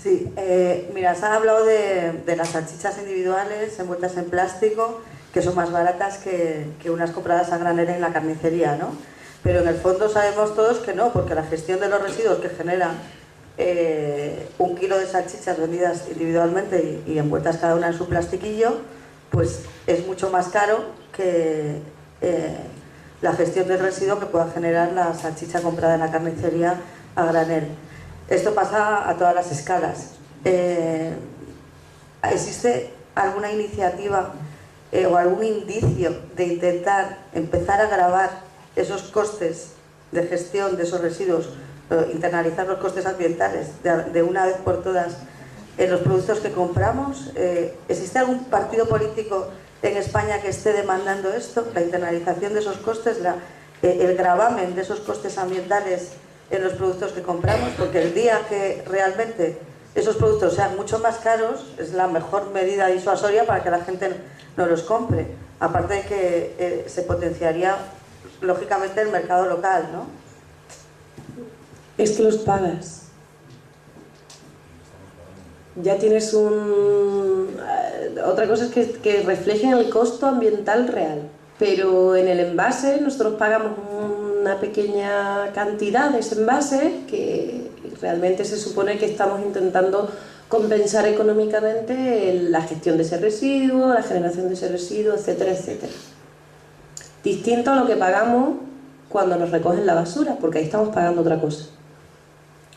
Sí, mira, se han hablado de las salchichas individuales envueltas en plástico, que son más baratas que unas compradas a granel en la carnicería, ¿no? Pero en el fondo sabemos todos que no, porque la gestión de los residuos que genera 1 kilo de salchichas vendidas individualmente y envueltas cada una en su plastiquillo, pues es mucho más caro que la gestión del residuo que pueda generar la salchicha comprada en la carnicería a granel. Esto pasa a todas las escalas. ¿Existe alguna iniciativa o algún indicio de intentar empezar a gravar esos costes de gestión de esos residuos, internalizar los costes ambientales de una vez por todas en los productos que compramos? ¿Existe algún partido político en España que esté demandando esto, la internalización de esos costes, el gravamen de esos costes ambientales en los productos que compramos? Porque el día que realmente esos productos sean mucho más caros es la mejor medida disuasoria para que la gente no los compre, aparte de que se potenciaría lógicamente el mercado local, ¿no? Es que los pagas. Ya tienes otra cosa es que reflejen el costo ambiental real, pero en el envase nosotros pagamos una pequeña cantidad de ese envase que realmente se supone que estamos intentando compensar económicamente la gestión de ese residuo, la generación de ese residuo, etcétera, etcétera. Distinto a lo que pagamos cuando nos recogen la basura, porque ahí estamos pagando otra cosa.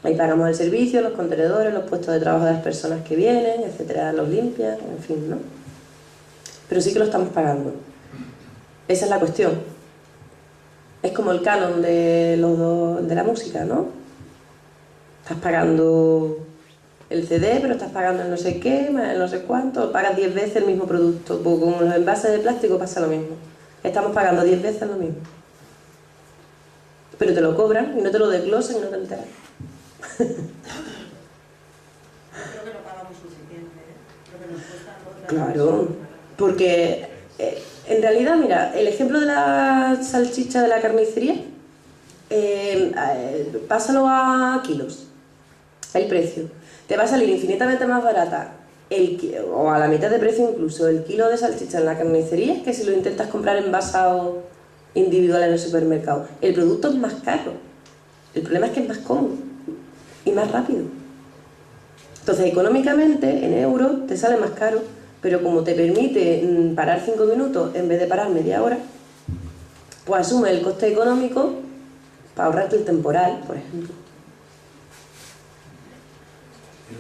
Ahí pagamos el servicio, los contenedores, los puestos de trabajo de las personas que vienen, etcétera, los limpian, en fin, ¿no? Pero sí que lo estamos pagando. Esa es la cuestión. Es como el canon de la música, ¿no? Estás pagando el CD, pero estás pagando el no sé qué, el no sé cuánto, pagas 10 veces el mismo producto. Pues con los envases de plástico pasa lo mismo. Estamos pagando 10 veces lo mismo. Pero te lo cobran y no te lo desglosan y no te enteras. Creo que no pagamos suficiente, ¿eh? Creo que nos cuesta otra. Claro, porque en realidad, mira, el ejemplo de la salchicha de la carnicería, pásalo a kilos, el precio. Te va a salir infinitamente más barata, o a la mitad de precio incluso, el kilo de salchicha en la carnicería que si lo intentas comprar envasado individual en el supermercado. El producto es más caro, el problema es que es más cómodo y más rápido. Entonces, económicamente, en euros, te sale más caro, pero como te permite parar 5 minutos en vez de parar media hora, pues asume el coste económico para ahorrarte el temporal, por ejemplo.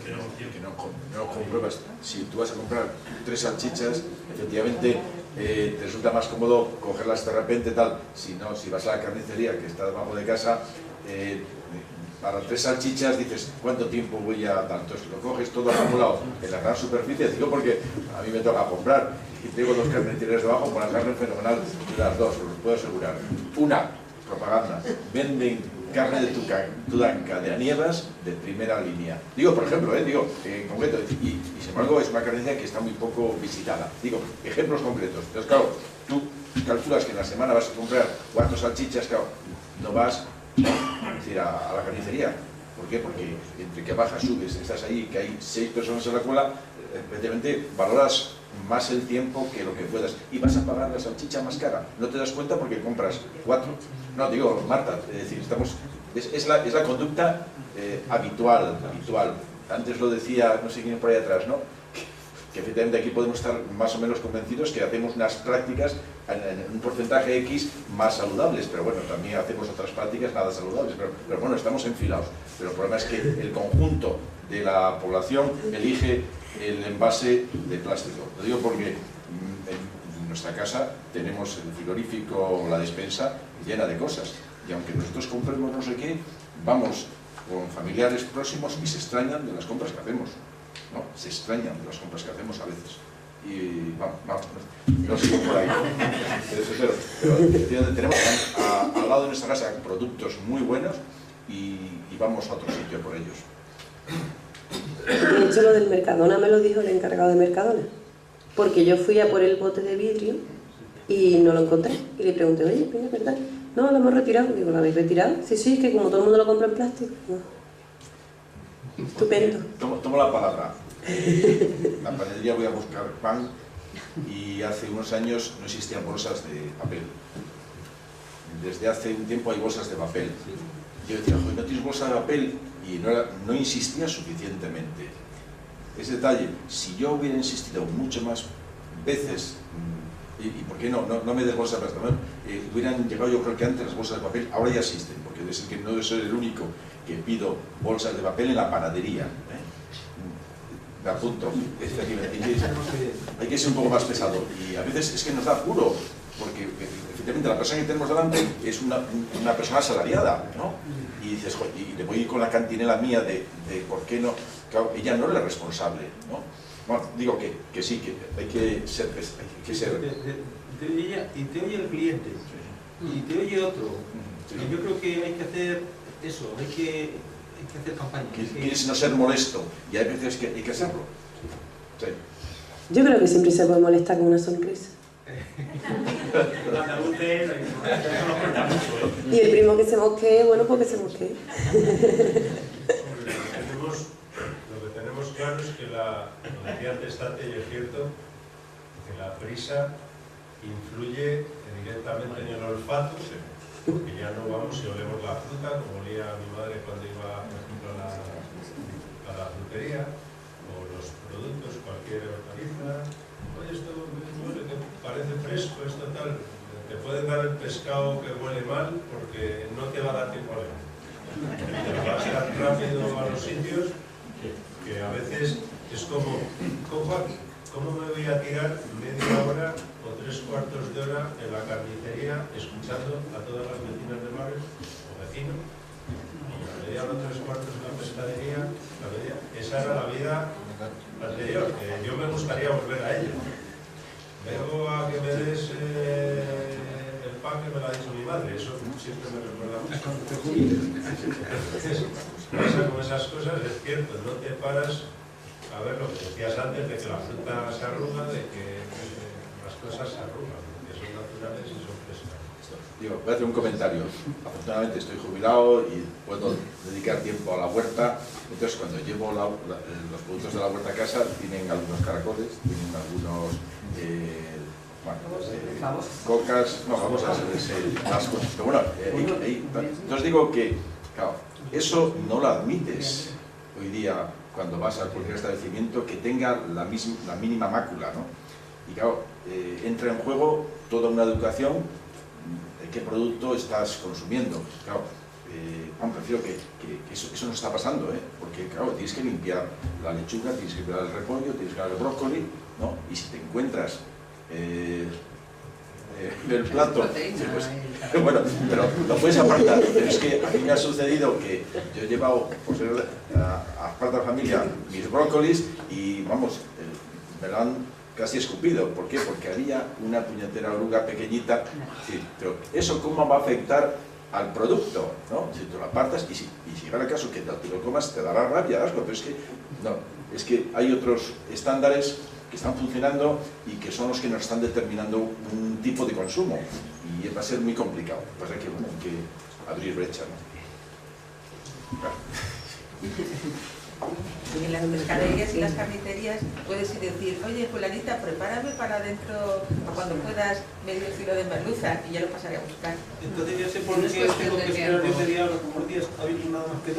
Que no compruebas. Si tú vas a comprar 3 salchichas, efectivamente te resulta más cómodo cogerlas de repente, tal. Si no, si vas a la carnicería que está debajo de casa, para 3 salchichas dices, ¿cuánto tiempo voy a dar? Entonces lo coges todo acumulado en la gran superficie, digo porque a mí me toca comprar y tengo 2 carnicerías debajo con la carne fenomenal de las 2, os lo puedo asegurar. Una, propaganda, venden carne de Tudanca de Anievas de primera línea. Digo, por ejemplo, digo, en concreto, y sin embargo es una carnicería que está muy poco visitada. Digo, ejemplos concretos. Entonces, claro, tú calculas que en la semana vas a comprar 4 salchichas, claro, no vas decir, a la carnicería. ¿Por qué? Porque entre que bajas, subes, estás ahí, que hay 6 personas en la cola, evidentemente valoras más el tiempo que lo que puedas y vas a pagar la salchicha más cara. No te das cuenta porque compras 4. No, digo, Marta, es decir, es la conducta habitual. Antes lo decía, no sé quién por ahí atrás, ¿no? Que efectivamente aquí podemos estar más o menos convencidos que hacemos unas prácticas en un porcentaje X más saludables, pero bueno, también hacemos otras prácticas nada saludables, pero bueno, estamos enfilados. Pero el problema es que el conjunto de la población elige el envase de plástico. Lo digo porque en nuestra casa tenemos el frigorífico, la despensa llena de cosas. y aunque nosotros compremos no sé qué, vamos con familiares próximos y se extrañan de las compras que hacemos, ¿no? Se extrañan de las compras que hacemos a veces. Y vamos, no sigo por ahí. Pero tenemos al lado de nuestra casa productos muy buenos y vamos a otro sitio por ellos. De hecho, lo del Mercadona me lo dijo el encargado de Mercadona, porque yo fui a por el bote de vidrio y no lo encontré. Y le pregunté, oye, ¿es verdad? No, lo hemos retirado. Digo, ¿lo habéis retirado? Sí, es que como todo el mundo lo compra en plástico. No. Estupendo. Tomo la palabra. La panadería voy a buscar pan y hace unos años no existían bolsas de papel. Desde hace un tiempo hay bolsas de papel. Yo decía, joder, ¿no tienes bolsa de papel? Y no insistía suficientemente. Ese detalle, si yo hubiera insistido mucho más veces, y ¿por qué no me des bolsas de papel? Hubieran llegado, yo creo que antes las bolsas de papel, ahora ya existen, porque debe ser que no soy el único que pido bolsas de papel en la panadería. Me apunto, hay que ser un poco más pesado, y a veces es que nos da apuro, porque efectivamente la persona que tenemos delante es una persona asalariada, ¿no? Y dices, joder, y le voy con la cantinela mía de por qué no, claro, ella no es la responsable, ¿no? Bueno, digo que sí, que hay que ser... Te oye ella y te oye el cliente, y te oye otro, y yo creo que hay que hacer eso, hay que hacer campaña. Quieres no ser molesto, y hay veces que hay que hacerlo. Sí. Yo creo que siempre se puede molestar con una sonrisa. Y el primo que se mosquee, bueno, pues que se mosquee. Lo que tenemos claro es que lo decía antes Tate, y es cierto, que la prisa influye directamente en el olfato, porque ya no vamos y olemos la fruta, como olía mi madre cuando iba, por ejemplo, a la frutería, o los productos, cualquier hortaliza. Oye, esto huele que parece fresco, esto tal. Te pueden dar el pescado que huele mal porque no te va a dar tiempo a leer. Te vas tan rápido a los sitios que a veces es como, ¿cómo me voy a tirar media hora o 3/4 de hora en la carnicería escuchando a todas las vecinas del barrio o vecinos? Y media hora, 3/4 en la pescadería, esa era la vida anterior, que yo me gustaría volver a ella. Vengo a que me des el pan que me lo ha dicho mi madre, eso siempre me recuerda mucho. Entonces, pasa con esas cosas, es cierto, no te paras a ver lo que decías antes, de que la fruta se arruga, de que las cosas se arrugan, que son naturales y son frescas. Digo, voy a hacer un comentario. Afortunadamente estoy jubilado y puedo dedicar tiempo a la huerta. Entonces, cuando llevo los productos de la huerta a casa, tienen algunos caracoles, tienen algunos cocas, no, vamos a hacer las cosas. Pero bueno, entonces digo que, claro, eso no lo admites hoy día cuando vas a cualquier establecimiento que tenga la mínima mácula, ¿no? Y claro, entra en juego toda una educación de qué producto estás consumiendo. Claro, prefiero que eso no está pasando, porque claro, tienes que limpiar la lechuga, tienes que limpiar el repollo, tienes que limpiar el brócoli, ¿no? Y si te encuentras el plato, pues, bueno, pero no puedes apartar. Pero es que a mí me ha sucedido que yo he llevado, por ser a parte de la familia, mis brócolis y vamos, me lo han casi escupido. ¿Por qué? Porque había una puñetera oruga pequeñita. Sí, pero ¿eso cómo va a afectar al producto? ¿No? Si tú lo apartas y si llegara el caso que te lo comas, te dará rabia, asco, pero es que no, es que hay otros estándares que están funcionando y que son los que nos están determinando un tipo de consumo y va a ser muy complicado. Pues hay que abrir brecha, ¿no? Claro. Y en las pescaderías y las carnicerías puedes ir y decir, oye, fulanita, prepárame para dentro, cuando puedas, medio kilo de merluza, y ya lo pasaré a buscar. Entonces yo sé por qué tengo que esperar 10 días por días, habiendo nada más que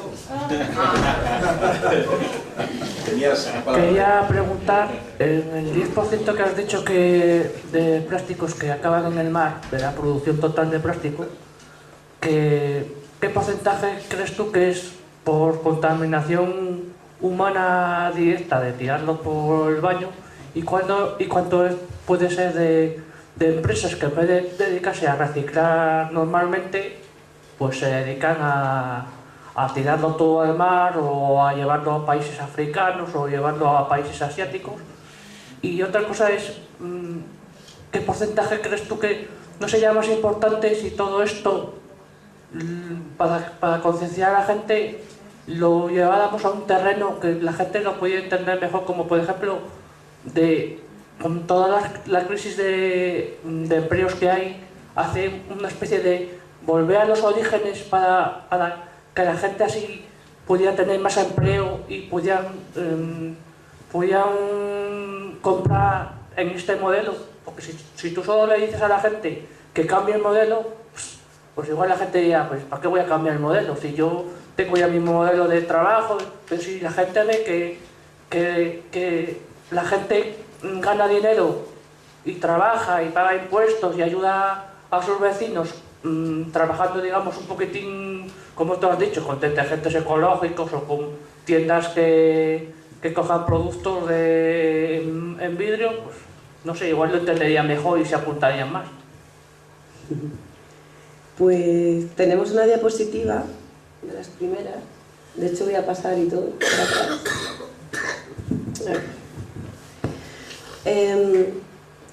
2. Quería preguntar, en el 10% que has dicho que de plásticos que acaban en el mar, de la producción total de plástico, ¿qué porcentaje crees tú que es por contaminación humana directa de tirarlo por el baño y cuánto puede ser de empresas que en vez de dedicarse a reciclar normalmente pues se dedican a tirarlo todo al mar o a llevarlo a países africanos o llevarlo a países asiáticos. Y otra cosa es, ¿qué porcentaje crees tú que no sería más importante si todo esto, para concienciar a la gente, lo lleváramos a un terreno que la gente lo pudiera entender mejor, como por ejemplo, con toda la crisis de empleos que hay, hacer una especie de volver a los orígenes para que la gente así pudiera tener más empleo y pudieran comprar en este modelo? Porque si tú solo le dices a la gente que cambie el modelo, pues igual la gente dirá, pues ¿para qué voy a cambiar el modelo? Si yo tengo ya mi modelo de trabajo. Pero si la gente ve que la gente gana dinero y trabaja y paga impuestos y ayuda a sus vecinos, trabajando, digamos, un poquitín, como tú has dicho, con detergentes ecológicos o con tiendas que cojan productos en vidrio, pues no sé, igual lo entenderían mejor y se apuntarían más. Pues tenemos una diapositiva de las primeras, de hecho voy a pasar y todo por atrás.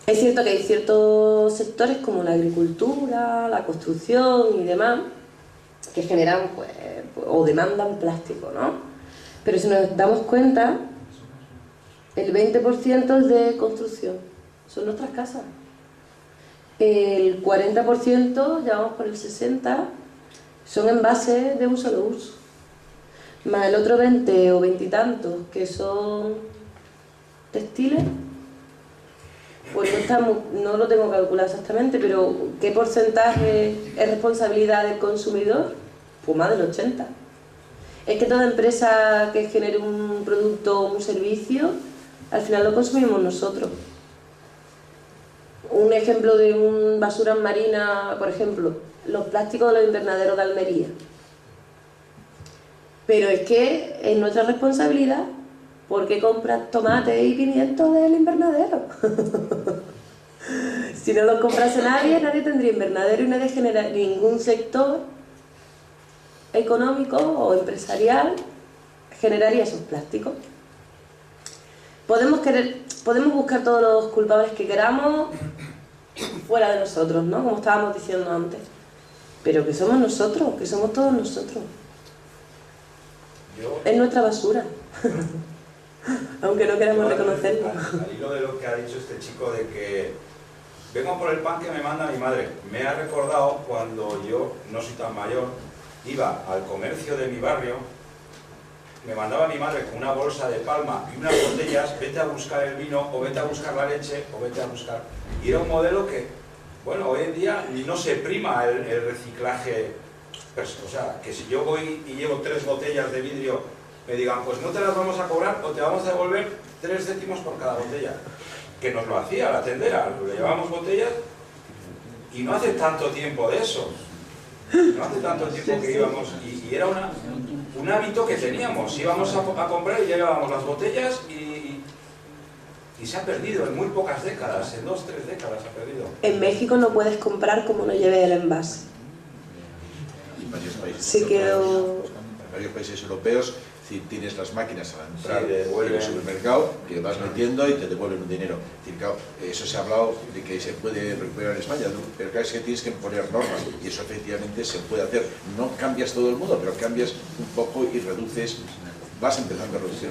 Es cierto que hay ciertos sectores como la agricultura, la construcción y demás que generan pues, o demandan plástico, ¿no? Pero si nos damos cuenta, el 20% es de construcción, son nuestras casas. El 40%, ya vamos por el 60%, son envases de un solo uso. Más el otro 20 o 20 y tantos que son textiles, pues no lo tengo calculado exactamente, pero ¿qué porcentaje es responsabilidad del consumidor? Pues más del 80%. Es que toda empresa que genere un producto o un servicio, al final lo consumimos nosotros. Un ejemplo de un basura marina, por ejemplo, los plásticos de los invernaderos de Almería. Pero es que es nuestra responsabilidad. ¿Por qué compras tomates y pimientos del invernadero? Si no los comprase nadie tendría invernadero y nadie genera ningún sector económico o empresarial generaría esos plásticos. Podemos buscar todos los culpables que queramos fuera de nosotros, ¿no? Como estábamos diciendo antes. Pero que somos nosotros, que somos todos nosotros. Es nuestra basura. Aunque no queramos reconocerlo. Al hilo de lo que ha dicho este chico de que vengo por el pan que me manda mi madre, me ha recordado cuando yo, no soy tan mayor, iba al comercio de mi barrio, me mandaba mi madre con una bolsa de palma y unas botellas, vete a buscar el vino, o vete a buscar la leche, o vete a buscar... Y era un modelo que, bueno, hoy en día no se prima el reciclaje, o sea, que si yo voy y llevo 3 botellas de vidrio, me digan, pues no te las vamos a cobrar o te vamos a devolver 3 céntimos por cada botella. Que nos lo hacía la tendera, le llevábamos botellas y no hace tanto tiempo de eso. No hace tanto tiempo que íbamos y era un hábito que teníamos. Íbamos a comprar y ya llevábamos las botellas y se ha perdido en muy pocas décadas, en 2 o 3 décadas se ha perdido. En México no puedes comprar como no lleve el envase. En varios países, Sí quedó... en varios países europeos, si tienes las máquinas a entrar Sí, en el supermercado, que vas metiendo y te devuelven un dinero. Claro, eso se ha hablado de que se puede recuperar en España, pero claro, es que tienes que poner normas y eso efectivamente se puede hacer. No cambias todo el mundo, pero cambias un poco y reduces, vas empezando a reducir.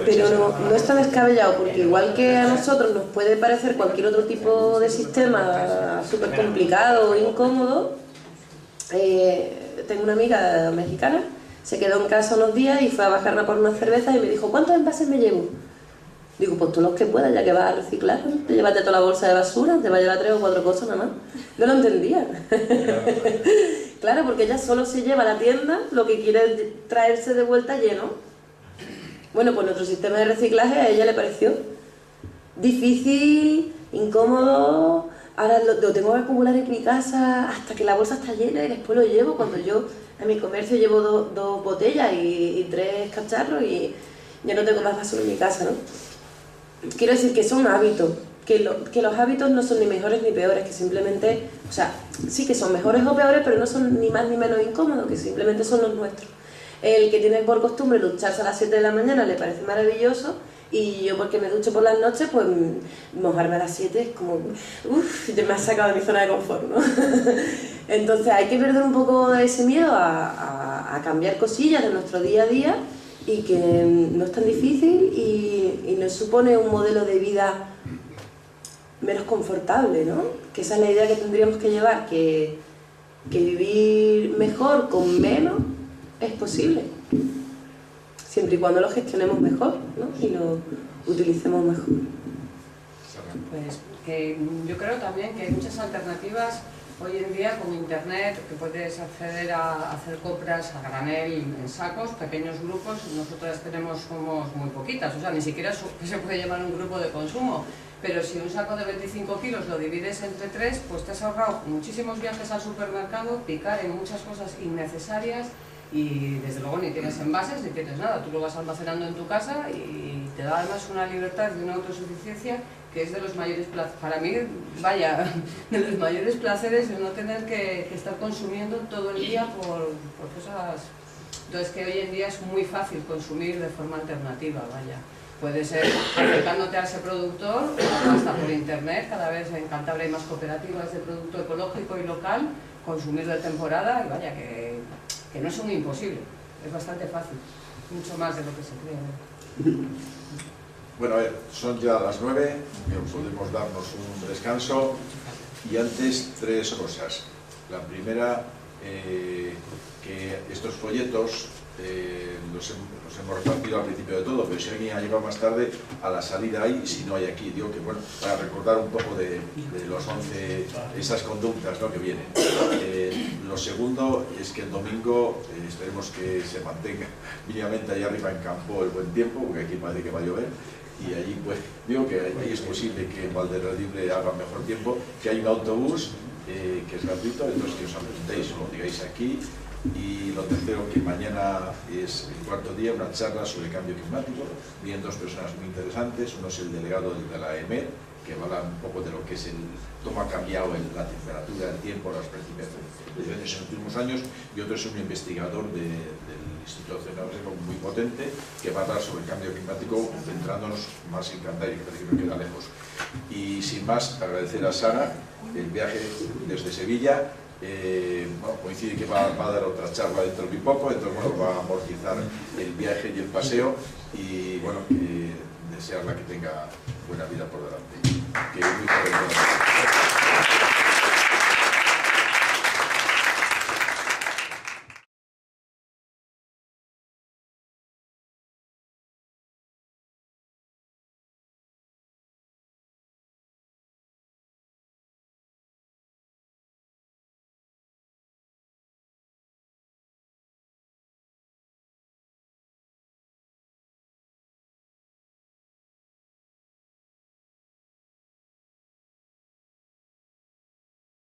Pero no está descabellado, porque igual que a nosotros nos puede parecer cualquier otro tipo de sistema súper complicado o incómodo, tengo una amiga mexicana, se quedó en casa unos días y fue a bajarla por unas cervezas y me dijo, ¿cuántos envases me llevo? Digo, pues todos los que puedas, ya que vas a reciclar, ¿no? Te llévate toda la bolsa de basura, te va a llevar 3 o 4 cosas nada más. No lo entendía. Claro, porque ella solo se lleva a la tienda lo que quiere traerse de vuelta lleno. Bueno, pues nuestro sistema de reciclaje a ella le pareció difícil, incómodo. Ahora lo tengo que acumular en mi casa hasta que la bolsa está llena y después lo llevo. Cuando yo a mi comercio llevo 2 botellas y 3 cacharros y ya no tengo más basura en mi casa, ¿no? Quiero decir que son hábitos que los hábitos no son ni mejores ni peores, que simplemente, o sea, sí que son mejores o peores, pero no son ni más ni menos incómodos, que simplemente son los nuestros. El que tiene por costumbre ducharse a las 7 de la mañana le parece maravilloso, y yo, porque me ducho por las noches, pues mojarme a las 7 es como, uff, ya me ha sacado de mi zona de confort, ¿no? Entonces hay que perder un poco ese miedo a cambiar cosillas de nuestro día a día, y que no es tan difícil y nos supone un modelo de vida menos confortable, ¿no? Que esa es la idea que tendríamos que llevar, que vivir mejor con menos es posible, siempre y cuando lo gestionemos mejor, ¿no? Y lo utilicemos mejor. Pues que yo creo también que hay muchas alternativas hoy en día con internet, que puedes acceder a hacer compras a granel en sacos, pequeños grupos. Nosotras somos muy poquitas, o sea, ni siquiera se puede llamar un grupo de consumo, pero si un saco de 25 kilos lo divides entre 3, pues te has ahorrado muchísimos viajes al supermercado, picar en muchas cosas innecesarias, y desde luego ni tienes envases ni tienes nada, tú lo vas almacenando en tu casa y te da además una libertad y una autosuficiencia que es de los mayores placeres, para mí, vaya, de los mayores placeres, el no tener que estar consumiendo todo el día por cosas. Entonces, que hoy en día es muy fácil consumir de forma alternativa, vaya. Puede ser acercándote a ese productor, hasta por internet, cada vez en Cantabria hay más cooperativas de producto ecológico y local, consumir de temporada, y vaya, que no es un imposible, es bastante fácil, mucho más de lo que se cree. Bueno, a ver, son ya las 9, podemos darnos un descanso, y antes 3 cosas. La primera, que estos folletos los hemos repartido al principio de todo, pero si alguien ha llegado más tarde, a la salida hay, y si no hay aquí, digo que bueno, para recordar un poco de los 11, esas conductas, ¿no?, que vienen. Lo segundo es que el domingo esperemos que se mantenga mínimamente allá arriba en campo el buen tiempo, porque aquí parece que va a llover, y allí pues digo que ahí es posible que en Valderredible haga mejor tiempo, que hay un autobús que es gratuito, entonces que os apuntéis o lo digáis aquí. Y lo tercero, que mañana es el cuarto día, una charla sobre cambio climático. Vienen 2 personas muy interesantes, uno es el delegado de la EMED, que habla un poco de lo que es cómo ha cambiado la temperatura, el tiempo, las precipitaciones en los últimos años, y otro es un investigador del Instituto Oceanográfico muy potente, que va a hablar sobre el cambio climático, centrándonos más en Cantabria, que parece que no queda lejos. Y sin más, agradecer a Sara el viaje desde Sevilla. Bueno, coincide que va a dar otra charla dentro de muy poco, entonces bueno, va a amortizar el viaje y el paseo, y bueno, desearla que tenga buena vida por delante. Que muy